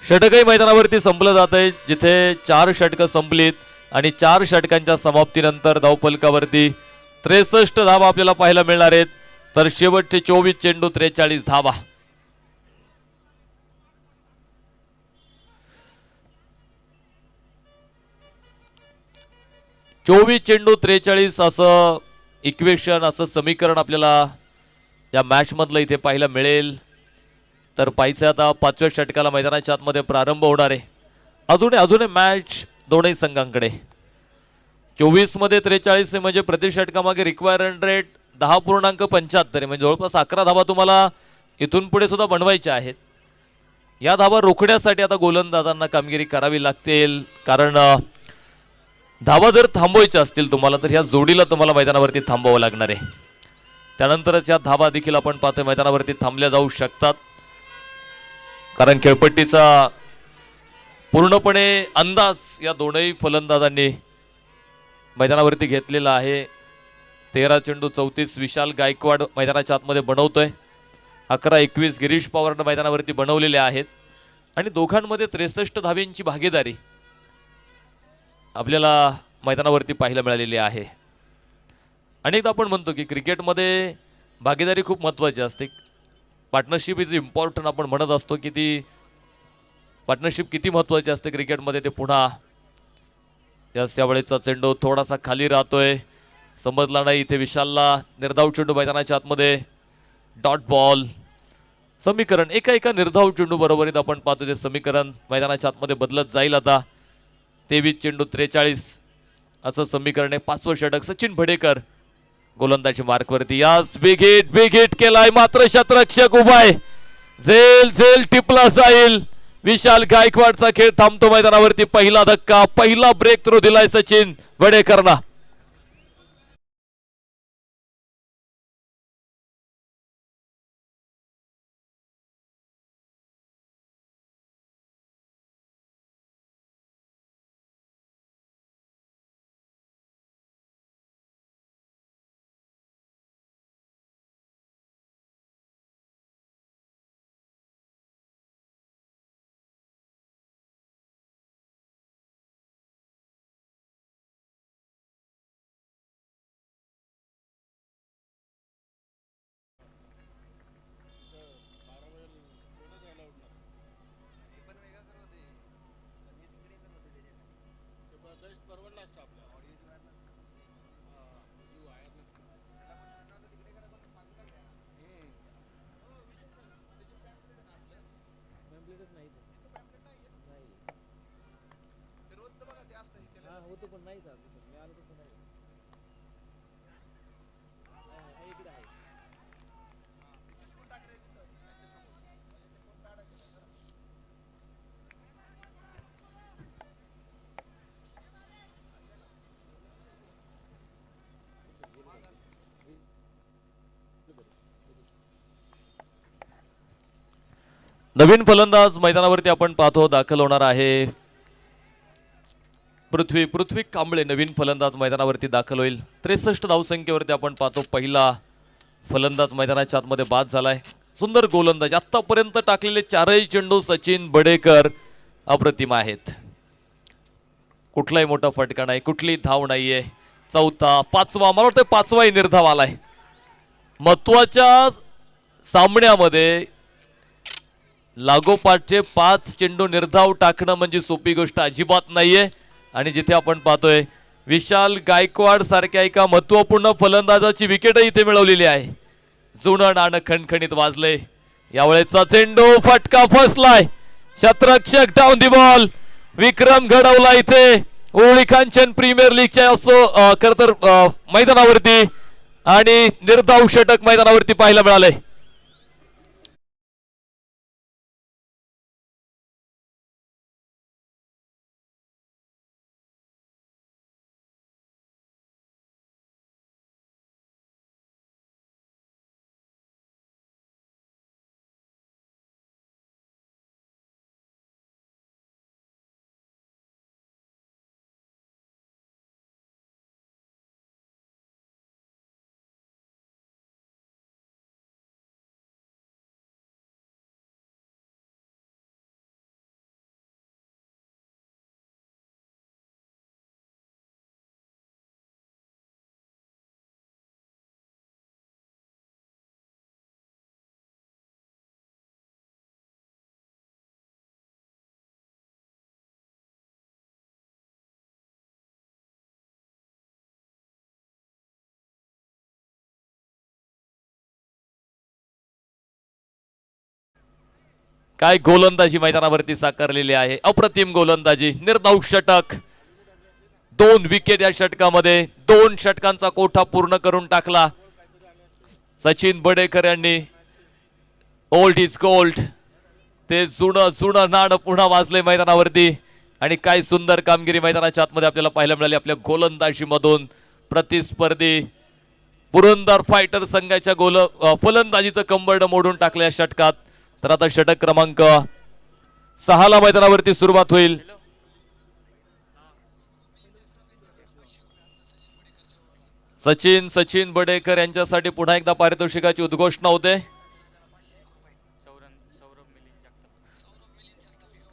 षटकही मैदानावरती संपलं जात आहे, जिथे 4 षटकं संपलीत आणि 4 षटकांच्या समाप्तीनंतर धावफलकावरती 63 धावा आपल्याला पाहायला मिळणार आहेत. तर शेवटचे 24 चेंडू 43 धावा. चेंडू 43 असं इक्वेशन, असं समीकरण आपल्याला या मॅच मधलं इथे पाहायला मिळेल. तर पाहिजे आता 5व्या षटकाला मैदानाच्या आतमध्ये प्रारंभ होणार आहे. अजूनही मॅच दोनही संघांकडे. 24 मध्ये 43 म्हणजे प्रति षटकामागे रिक्वायर रन रेट 10.75 म्हणजे जवळपास 11 धावा तुम्हाला इथून पुढे सुद्धा बनवायच्या आहेत. या धावा रोखण्यासाठी आता गोलंदाजांना कामगिरी करावी लागतील, कारण धावा जर थांबवायच्या असतील तुम्हाला तर ह्या जोडीला तुम्हाला मैदानावरती थांबावं लागणार आहे. त्यानंतरच या धावा देखील आपण पाहतोय मैदानावरती थांबल्या जाऊ शकतात, कारण खेळपट्टीचा पूर्णपणे अंदाज या दोनही फलंदाजांनी मैदानावरती घेतलेला आहे. 13 चेंडू 34 विशाल गायकवाड मैदानाच्या आतमध्ये बनवतोय, 11-21 गिरीश पवारनं मैदानावरती बनवलेले आहेत. आणि दोघांमध्ये 63 धाव्यांची भागीदारी आपल्याला मैदानावरती पाहायला मिळालेली आहे. अनेकदा आपण म्हणतो की क्रिकेटमध्ये भागीदारी खूप महत्त्वाची असते. पार्टनरशिप इज इम्पॉर्टंट आपण म्हणत असतो की ती पार्टनरशिप किती महत्त्वाची असते क्रिकेटमध्ये ते पुन्हा यावेळेचा चेंडू थोडासा खाली राहतोय, समजला नाही इथे विशालला. निर्धाव चेंडू मैदानाच्या आतमध्ये डॉट बॉल. समीकरण एका निर्धाव चेंडू बरोबरीत आपण पाहतो ते समीकरण मैदानाच्या आतमध्ये बदलत जाईल. आता 23 चेंडू 43 असं समीकरण आहे. 5वं षटक सचिन भडेकर गोलंदाजी मार्कवरती. यास बिग हिट केलाय, मात्र शतरक्षक उभाय. झेल टिपला जाईल. विशाल गायकवाडचा खेळ थांबतो मैदानावरती. पहिला धक्का, पहिला ब्रेक थ्रू दिलाय सचिन भडेकरना. नवीन फलंदाज मैदानावरती आपण पाहतो दाखल होणार आहे. पृथ्वी कांबळे नवीन फलंदाज मैदानावरती दाखल होईल. 63 धावसंख्येवरती आपण पाहतो पहिला फलंदाज मैदानाच्या आतमध्ये बाद झालाय. सुंदर गोलंदाज, आतापर्यंत टाकलेले 4ही चेंडू सचिन भडेकर अप्रतिम आहेत. कुठलाही मोठा फटका नाही, कुठली धाव नाहीये. चौथा, पाचवा, मला वाटतं 5वाही निर्धाव आलाय. महत्वाच्या सामन्यामध्ये लागोपाठचे 5 चेंडू निर्धाव टाकणं म्हणजे सोपी गोष्ट अजिबात नाहीये. आणि जिथे आपण पाहतोय विशाल गायकवाड सारख्या एका महत्वपूर्ण फलंदाजाची विकेटही इथे मिळवलेली आहे. जुनं नाणं खणखणीत वाजले. यावेळेचा चेंडू फटका फसलाय. शतरक्षक डाऊन दी बॉल. विक्रम घडवला इथे ओळी कांचन प्रीमियर लीगच्या असो खरं तर मैदानावरती, आणि निर्धाव षटक मैदानावरती पाहायला मिळालंय. काय गोलंदाजी मैदानावरती साकारलेली आहे, अप्रतिम गोलंदाजी, निर्धाव षटक, 2 विकेट या षटकामध्ये, 2 षटकांचा कोठा पूर्ण करून टाकला सचिन बडेकर यांनी. ओल्ड इज गोल्ड, ते जुनं नाणं पुन्हा वाजले मैदानावरती. आणि काय सुंदर कामगिरी मैदानाच्या आतमध्ये आपल्याला पाहायला मिळाली आपल्या गोलंदाजीमधून. प्रतिस्पर्धी पुरंदर फायटर संघाच्या फलंदाजीचं कंबरड मोडून टाकल्या षटकात. तर आता षटक क्रमांक 6 ला मैदानावरती सुरुवात होईल. सचिन बडेकर यांच्यासाठी पुन्हा एकदा पारितोषिकाची उद्घोषणा होते.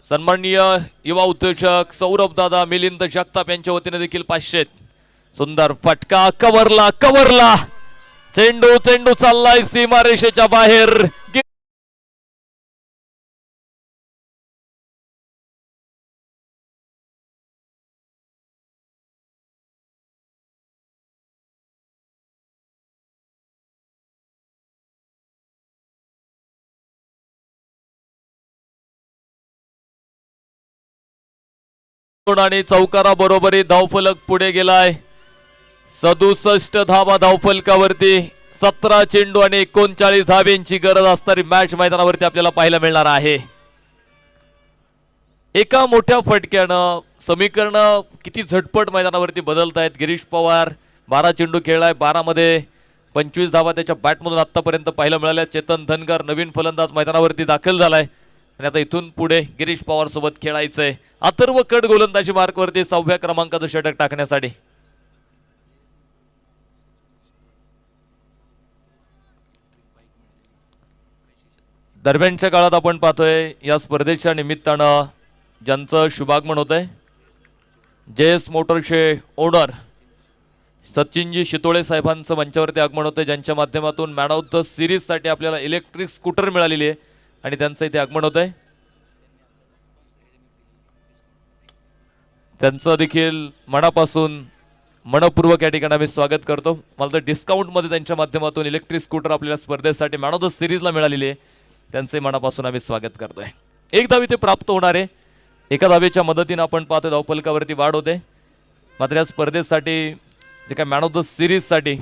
सन्माननीय युवा उद्योजक सौरभ दादा मिलिंद जगताप यांच्या वतीने देखील 500. सुंदर फटका, कव्हरला चेंडू चाललाय सीमारेषेच्या बाहेर. आणि चौकारा बरोबरी धावफलक पुढे गेलाय. 67 धावा धावफलकावरती. 17 चेंडू आणि 39 धाब्यांची गरज असणारी मॅच मैदानावरती आपल्याला पाहायला मिळणार आहे. एका मोठ्या फटक्यानं समीकरण किती झटपट मैदानावरती बदलतायत. गिरीश पवार 12 चेंडू खेळलाय, 12 मध्ये 25 धावा त्याच्या बॅटमधून आतापर्यंत पाहायला मिळाल्या. चेतन धनगर नवीन फलंदाज मैदानावरती दाखल झालाय आणि आता इथून पुढे गिरीश पवार सोबत खेळायचंय. अथर्व कट गोलंदाजी मार्कवरती 6व्या क्रमांकाचं षटक टाकण्यासाठी. दरम्यानच्या काळात आपण पाहतोय या स्पर्धेच्या निमित्तानं ज्यांचं शुभागमन होतंय, JS मोटर्सचे ओनर सचिनजी शितोळे साहेबांचं मंचावरती आगमन होतंय, ज्यांच्या माध्यमातून मॅन ऑफ द सिरीज साठी आपल्याला इलेक्ट्रिक स्कूटर मिळालेली आहे आणि त्यांचं इथे आगमन होतंय. त्यांचं देखील मनापासून मनपूर्वक या ठिकाणी आम्ही स्वागत करतो. मला तर डिस्काउंटमध्ये त्यांच्या माध्यमातून इलेक्ट्रिक स्कूटर आपल्याला स्पर्धेसाठी मॅन ऑफ द सिरीजला मिळालेली आहे. त्यांचे मनापासून आम्ही स्वागत करतोय. एक धाव इथे प्राप्त होणार आहे. एका धावेच्या मदतीने आपण पाहतोय धावफलकावरती वाढ होते. मात्र या स्पर्धेसाठी जे काय मॅन ऑफ द सिरीजसाठी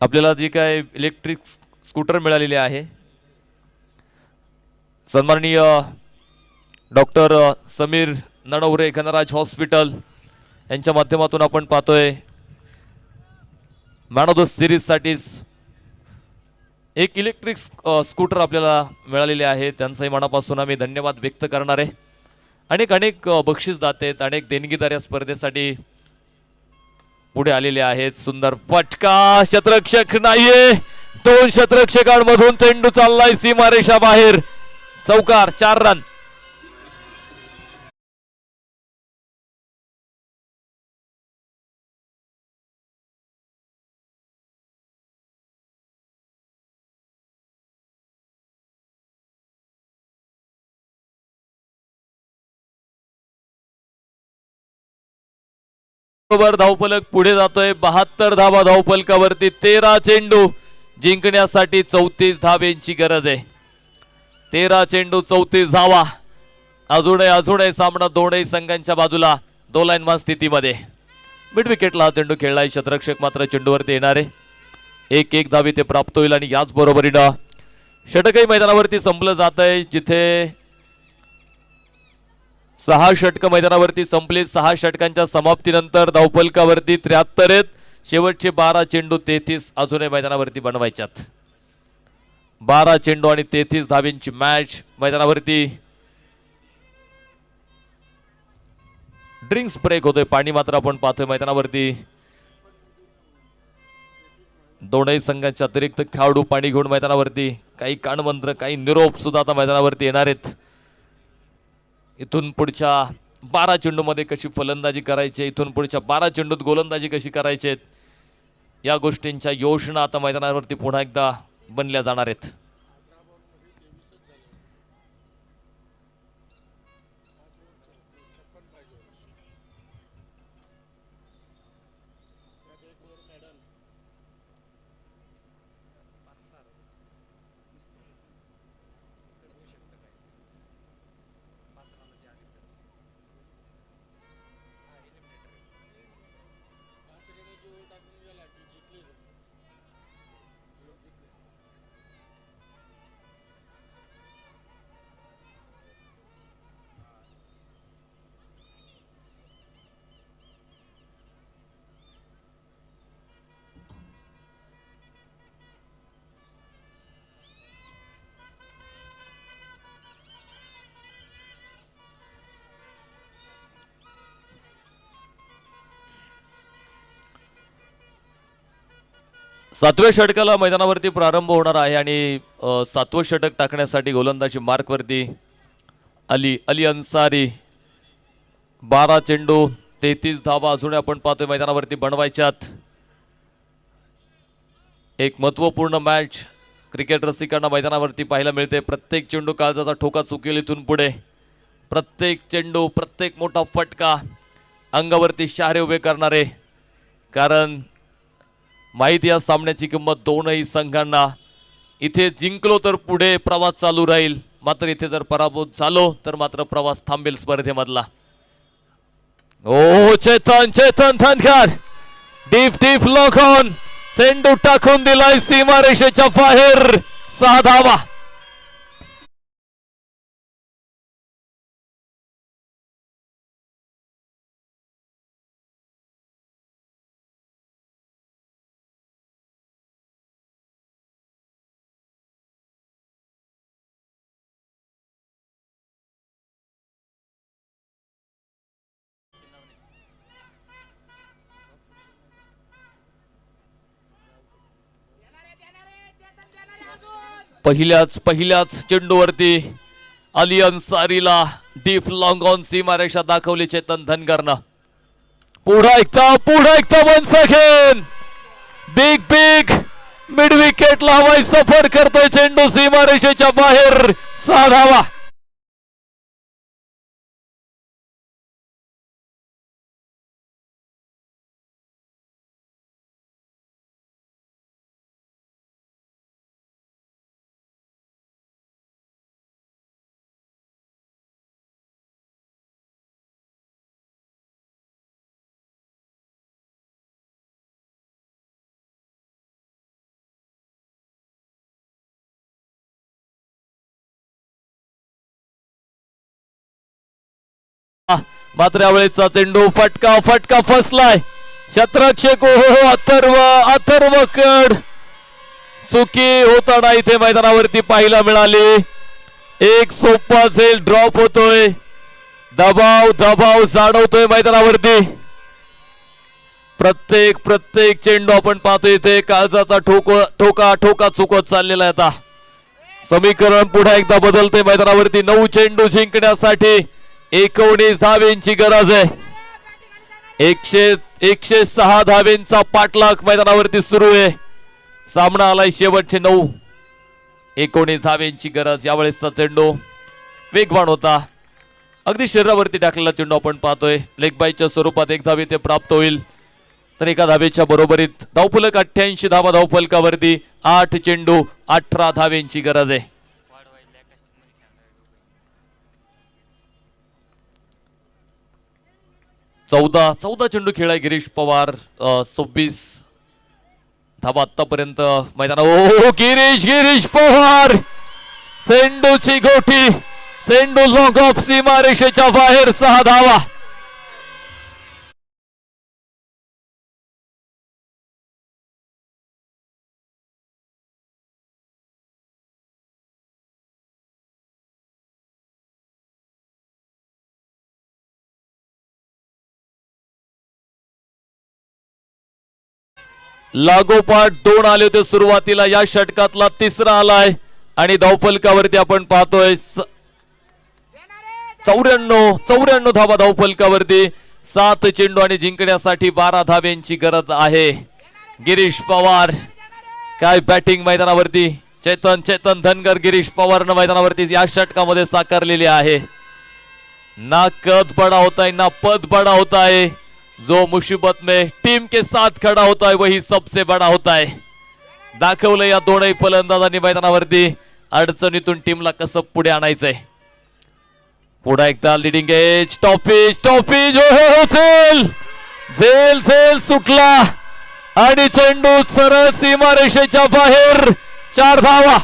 आपल्याला जी काय इलेक्ट्रिक स्कूटर मिळालेली आहे, सन्माननीय डॉक्टर समीर नणवरे गणराज हॉस्पिटल यांच्या माध्यमातून आपण पाहतोय मॅन ऑफ द सिरीजसाठीच एक इलेक्ट्रिक स्कूटर आपल्याला मिळालेले आहे. त्यांचाही मनापासून आम्ही धन्यवाद व्यक्त करणार आहे. अनेक बक्षीस दातेत, अनेक देणगीदार या स्पर्धेसाठी पुढे आलेले आहेत. सुंदर फटका, शतरक्षक नाहीये, 2 शतरक्षकांमधून चेंडू चाललाय सीमारेषा बाहेर. चौकार, 4 रन. धावफलक पुढे जातोय. 72 धावा धावफलकावरती. 13 चेंडू जिंकण्यासाठी 34 धावेंची गरज आहे. 13 चेंडू 34 धावा. अजूनही सामना दोनही संघांच्या बाजूला दोलायमान स्थितीमध्ये. मिड विकेटला हा चेंडू खेळलाय. शतरक्षक मात्र चेंडूवरती येणार आहे. 1-1 धाव ते प्राप्त होईल आणि याच बरोबरीनं षटकही मैदानावरती संपलं जात आहे. जिथे 6 षटकं मैदानावरती संपली. 6 षटकांच्या समाप्तीनंतर धावफलकावरती 73 आहेत. शेवटचे 12 चेंडू 33 अजूनही मैदानावरती बनवायच्यात. 12 चेंडू आणि 33 धावेंची मॅच मैदानावरती. ड्रिंक्स ब्रेक होतोय. पाणी मात्र आपण पाहतोय मैदानावरती. दोनही संघांच्या अतिरिक्त खेळाडू पाणी घेऊन मैदानावरती. काही कानमंत्र, काही निरोप सुद्धा आता मैदानावरती येणार आहेत. इथून पुढच्या 12 चेंडूमध्ये कशी फलंदाजी करायची, इथून पुढच्या 12 चेंडूत गोलंदाजी कशी करायची, या गोष्टींच्या योजना आता मैदानावरती पुन्हा एकदा बनल्या जाणार आहेत. सातव्या षटकाला मैदानावरती प्रारंभ होणार आहे आणि सातवं षटक टाकण्यासाठी गोलंदाजी मार्कवरती अली अली अन्सारी 12 चेंडू 33 धावा अजून आपण पाहतोय मैदानावरती बनवायच्यात। एक महत्त्वपूर्ण मॅच क्रिकेट रसिकांना मैदानावरती पाहायला मिळते। प्रत्येक चेंडू काळजाचा ठोका चुकेल इथून पुढे, प्रत्येक चेंडू प्रत्येक मोठा फटका अंगावरती शहारे उभे करणारे, कारण माहिती या सामन्याची किंमत दोनही संघांना। इथे जिंकलो तर पुढे प्रवास चालू राहील, मात्र इथे जर पराभूत झालो तर मात्र प्रवास थांबेल स्पर्धेमधला। ओ Chetan Chetan Dhangar deep deep long on, चेंडू टाकून दिलाय सीमारेषेच्या बाहेर, 6 धावा। पहिल्याच चेंडूवरती अली अन्सारीला डीप लॉंग ऑन सीमारेषा दाखवली चेतन धनगरनं। पुढा एकता once again big big mid विकेटला हवाई सफर करतोय चेंडू सीमारेषेच्या बाहेर, 6 धावा। मात्र यावेळेचा चेंडू फटका फसलाय, शतरक्षक हो अथर्व कड चुकी होताना इथे मैदानावरती पाहायला मिळाली। एक सोपा झेल ड्रॉप होतोय, दबाव जाणवतोय मैदानावरती। प्रत्येक चेंडू आपण पाहतोय इथे काळजाचा ठोका चुकत चाललेला आहे। आता समीकरण पुन्हा एकदा बदलते मैदानावरती। 9 चेंडू जिंकण्यासाठी 19 धावेंची गरज आहे। 106 धावेंचा पाठलाग मैदानावरती सुरू आहे। सामना आलाय शेवटचे 9, 19 धावेंची गरज। यावेळेसचा चेंडू वेगवान होता, अगदी शरीरावरती टाकलेला चेंडू आपण पाहतोय। लेग बायच्या स्वरूपात 1 धावे ते प्राप्त होईल, तर 1 धावेच्या बरोबरीत धावफलक 88 धावा धावफलकावरती। 8 चेंडू 18 धावेंची गरज आहे। 14 चेंडू खेळाय गिरीश पवार, 26 धावा आतापर्यंत मैदानावर। गिरीश पवार चेंडूची गोटी, चेंडू लॉंग ऑफ सीमारेषेच्या बाहेर, 6 धावा। लागोपाठ 2 आले होते सुरुवातीला, या षटकातला 3रा आलाय आणि धावफलकावरती आपण पाहतोय 94 धावा धावफलकावरती। 7 चेंडू आणि जिंकण्यासाठी 12 धावेंची गरज आहे। गिरीश पवार काय बॅटिंग मैदानावरती, चेतन धनगर गिरीश पवारनं मैदानावरती या षटकामध्ये साकारलेली आहे। ना कद बड़ा होता है ना पद बड़ा होता है, जो मुसीबत में टीम के साथ खड़ा होता है वही सबसे बड़ा होता है। दाखवलं या दोनही फलंदाजांनी मैदानावरती अडचणीतून टीमला कसं पुढे आणायचंय। पुढे एकदा लीडिंग एज टॉफी झेल सुटला आणि चेंडू सरळ सीमारेषेच्या बाहेर, 4 धावा।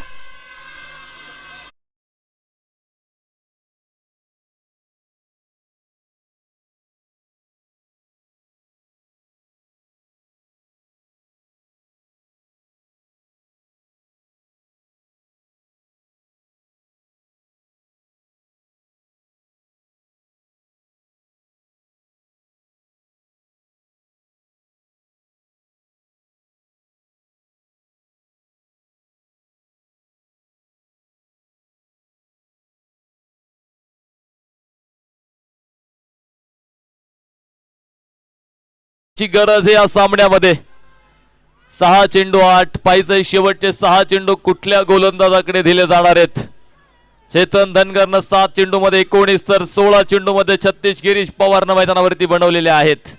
ची गरज आहे या सामन्यामध्ये. 6 चेंडू 8 पाहिजे. शेवटचे 6 चेंडू कुठल्या गोलंदाजाकडे दिले जाणार आहेत? चेतन धनगरनं 7 चेंडू मध्ये 19 तर 16 चेंडू मध्ये 36 गिरीश पवारनं मैदानावरती बनवलेले आहेत.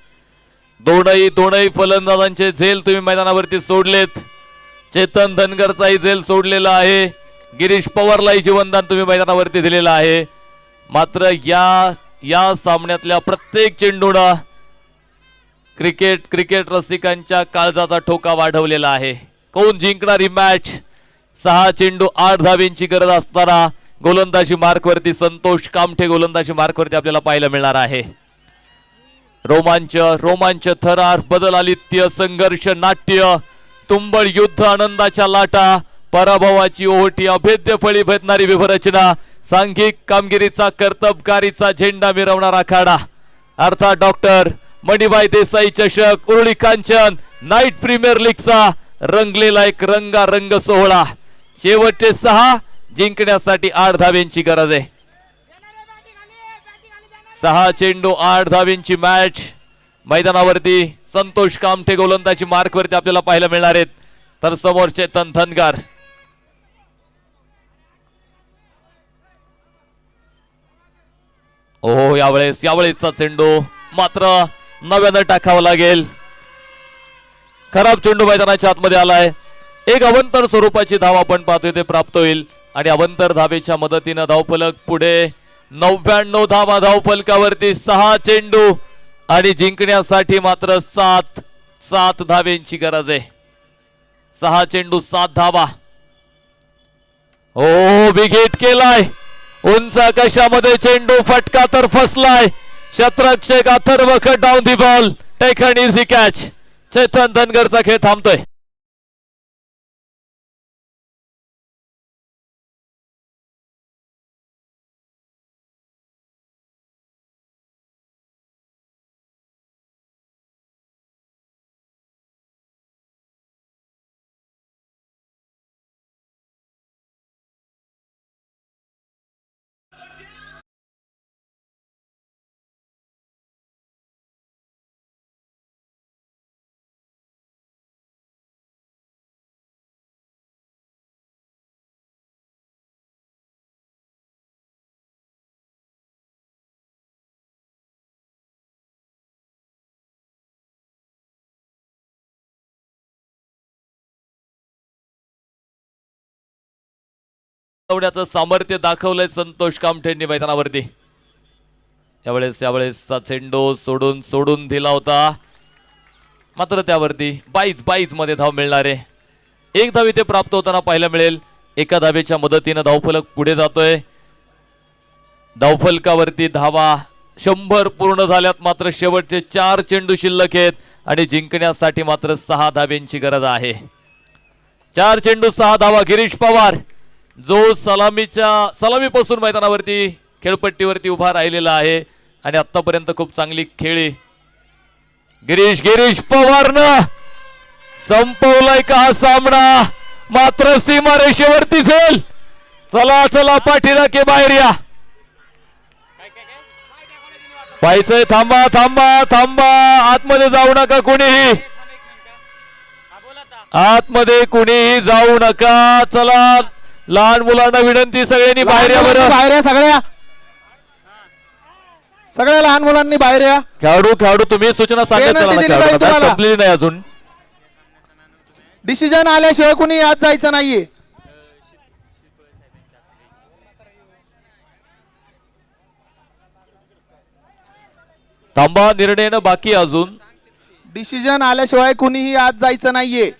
दोनही फलंदाजांचे झेल तुम्ही मैदानावरती सोडलेत. चेतन धनगरचाही झेल सोडलेला आहे, गिरीश पवारलाही जीवनदान तुम्ही मैदानावरती दिलेलं आहे. मात्र या सामन्यातल्या प्रत्येक चेंडूनं क्रिकेट रसिकांच्या काळजाचा ठोका वाढवलेला आहे. कोण जिंकणार ही मॅच? 6 चेंडू 8 धावेंची गरज असताना गोलंदाजी मार्कवरती संतोष कामठे गोलंदाजी मार्कवरती आपल्याला पाहायला मिळणार आहे. रोमांच थरार बदलालित्य संघर्ष नाट्य तुंबळ युद्ध आनंदाच्या लाटा पराभवाची ओहोटी अभेद्य फळी भेदणारी विभरचना सांघिक कामगिरीचा कर्तबगारीचा झेंडा मिरवणारा आखाडा अर्थात डॉक्टर मणिभाई देसाई चषक उरुळी कांचन नाईट प्रीमियर लीगचा रंगलेला एक रंगारंग सोहळा. शेवटचे 6 जिंकण्यासाठी 8 धावेंची गरज आहे. 6 चेंडू 8 धावेंची मॅच मैदानावरती संतोष कामठे गोलंदाजी मार्कवरती आपल्याला पाहायला मिळणार आहेत. तर समोर चेतन धनगर. ओहो यावेळेसचा चेंडू मात्र नव्यानं टाकावा लागेल. खराब चेंडू मैदानाच्या आतमध्ये आलाय. एक अवंतर स्वरूपाची धाव आपण पाहतोय ते प्राप्त होईल आणि अवंतर धावेच्या मदतीनं धावफलक पुढे 99 धावा धावफलकावरती. 6 चेंडू आणि जिंकण्यासाठी मात्र 7 धावेंची गरज आहे. 6 चेंडू 7 धावा. हो विकेट केलाय. उंच आकाशामध्ये चेंडू फटका तर फसलाय. शतरक्षक Atharva cut down the ball take an easy catch. Chetan धनगरचा खेळ थांबतोय. सामर्थ्य दाखवलंय संतोष कामठेंनी मैदानावरती. यावेळेसचा चेंडू सोडून दिला होता. मात्र त्यावरती 22 मध्ये धाव मिळणार आहे. 1 धाव इथे प्राप्त होताना पाहायला मिळेल. एका धावेच्या मदतीनं धावफलक पुढे जातोय. धावफलकावरती धावा 100 पूर्ण झाल्यात. मात्र शेवटचे 4 चेंडू शिल्लक आहेत आणि जिंकण्यासाठी मात्र 6 धावेंची गरज आहे. 4 चेंडू 6 धावा. गिरीश पवार जो सलामीपासून मैदानावरती खेळपट्टीवरती उभा राहिलेला आहे आणि आतापर्यंत खूप चांगली खेळी. गिरीश पवारनं संपवलाय का हा सामना? मात्र सीमारेषेवरती झेल. चला पाठीराखे बाहेर या. पाहायचंय. थांबा आतमध्ये जाऊ नका कुणीही. आतमध्ये कुणीही जाऊ नका. चला लहान मुलांना विनंती सगळ्यांनी बाहेर या. बरं बाहेर या. सगळ्या लहान मुलांनी बाहेर या. खेळाडू तुम्ही सूचना सांगत संपलेली नाही अजून. डिसिजन आल्याशिवाय कुणी आत जायचं नाहीये. थांबा निर्णय बाकी अजून. डिसिजन आल्याशिवाय कुणीही आत जायचं नाहीये.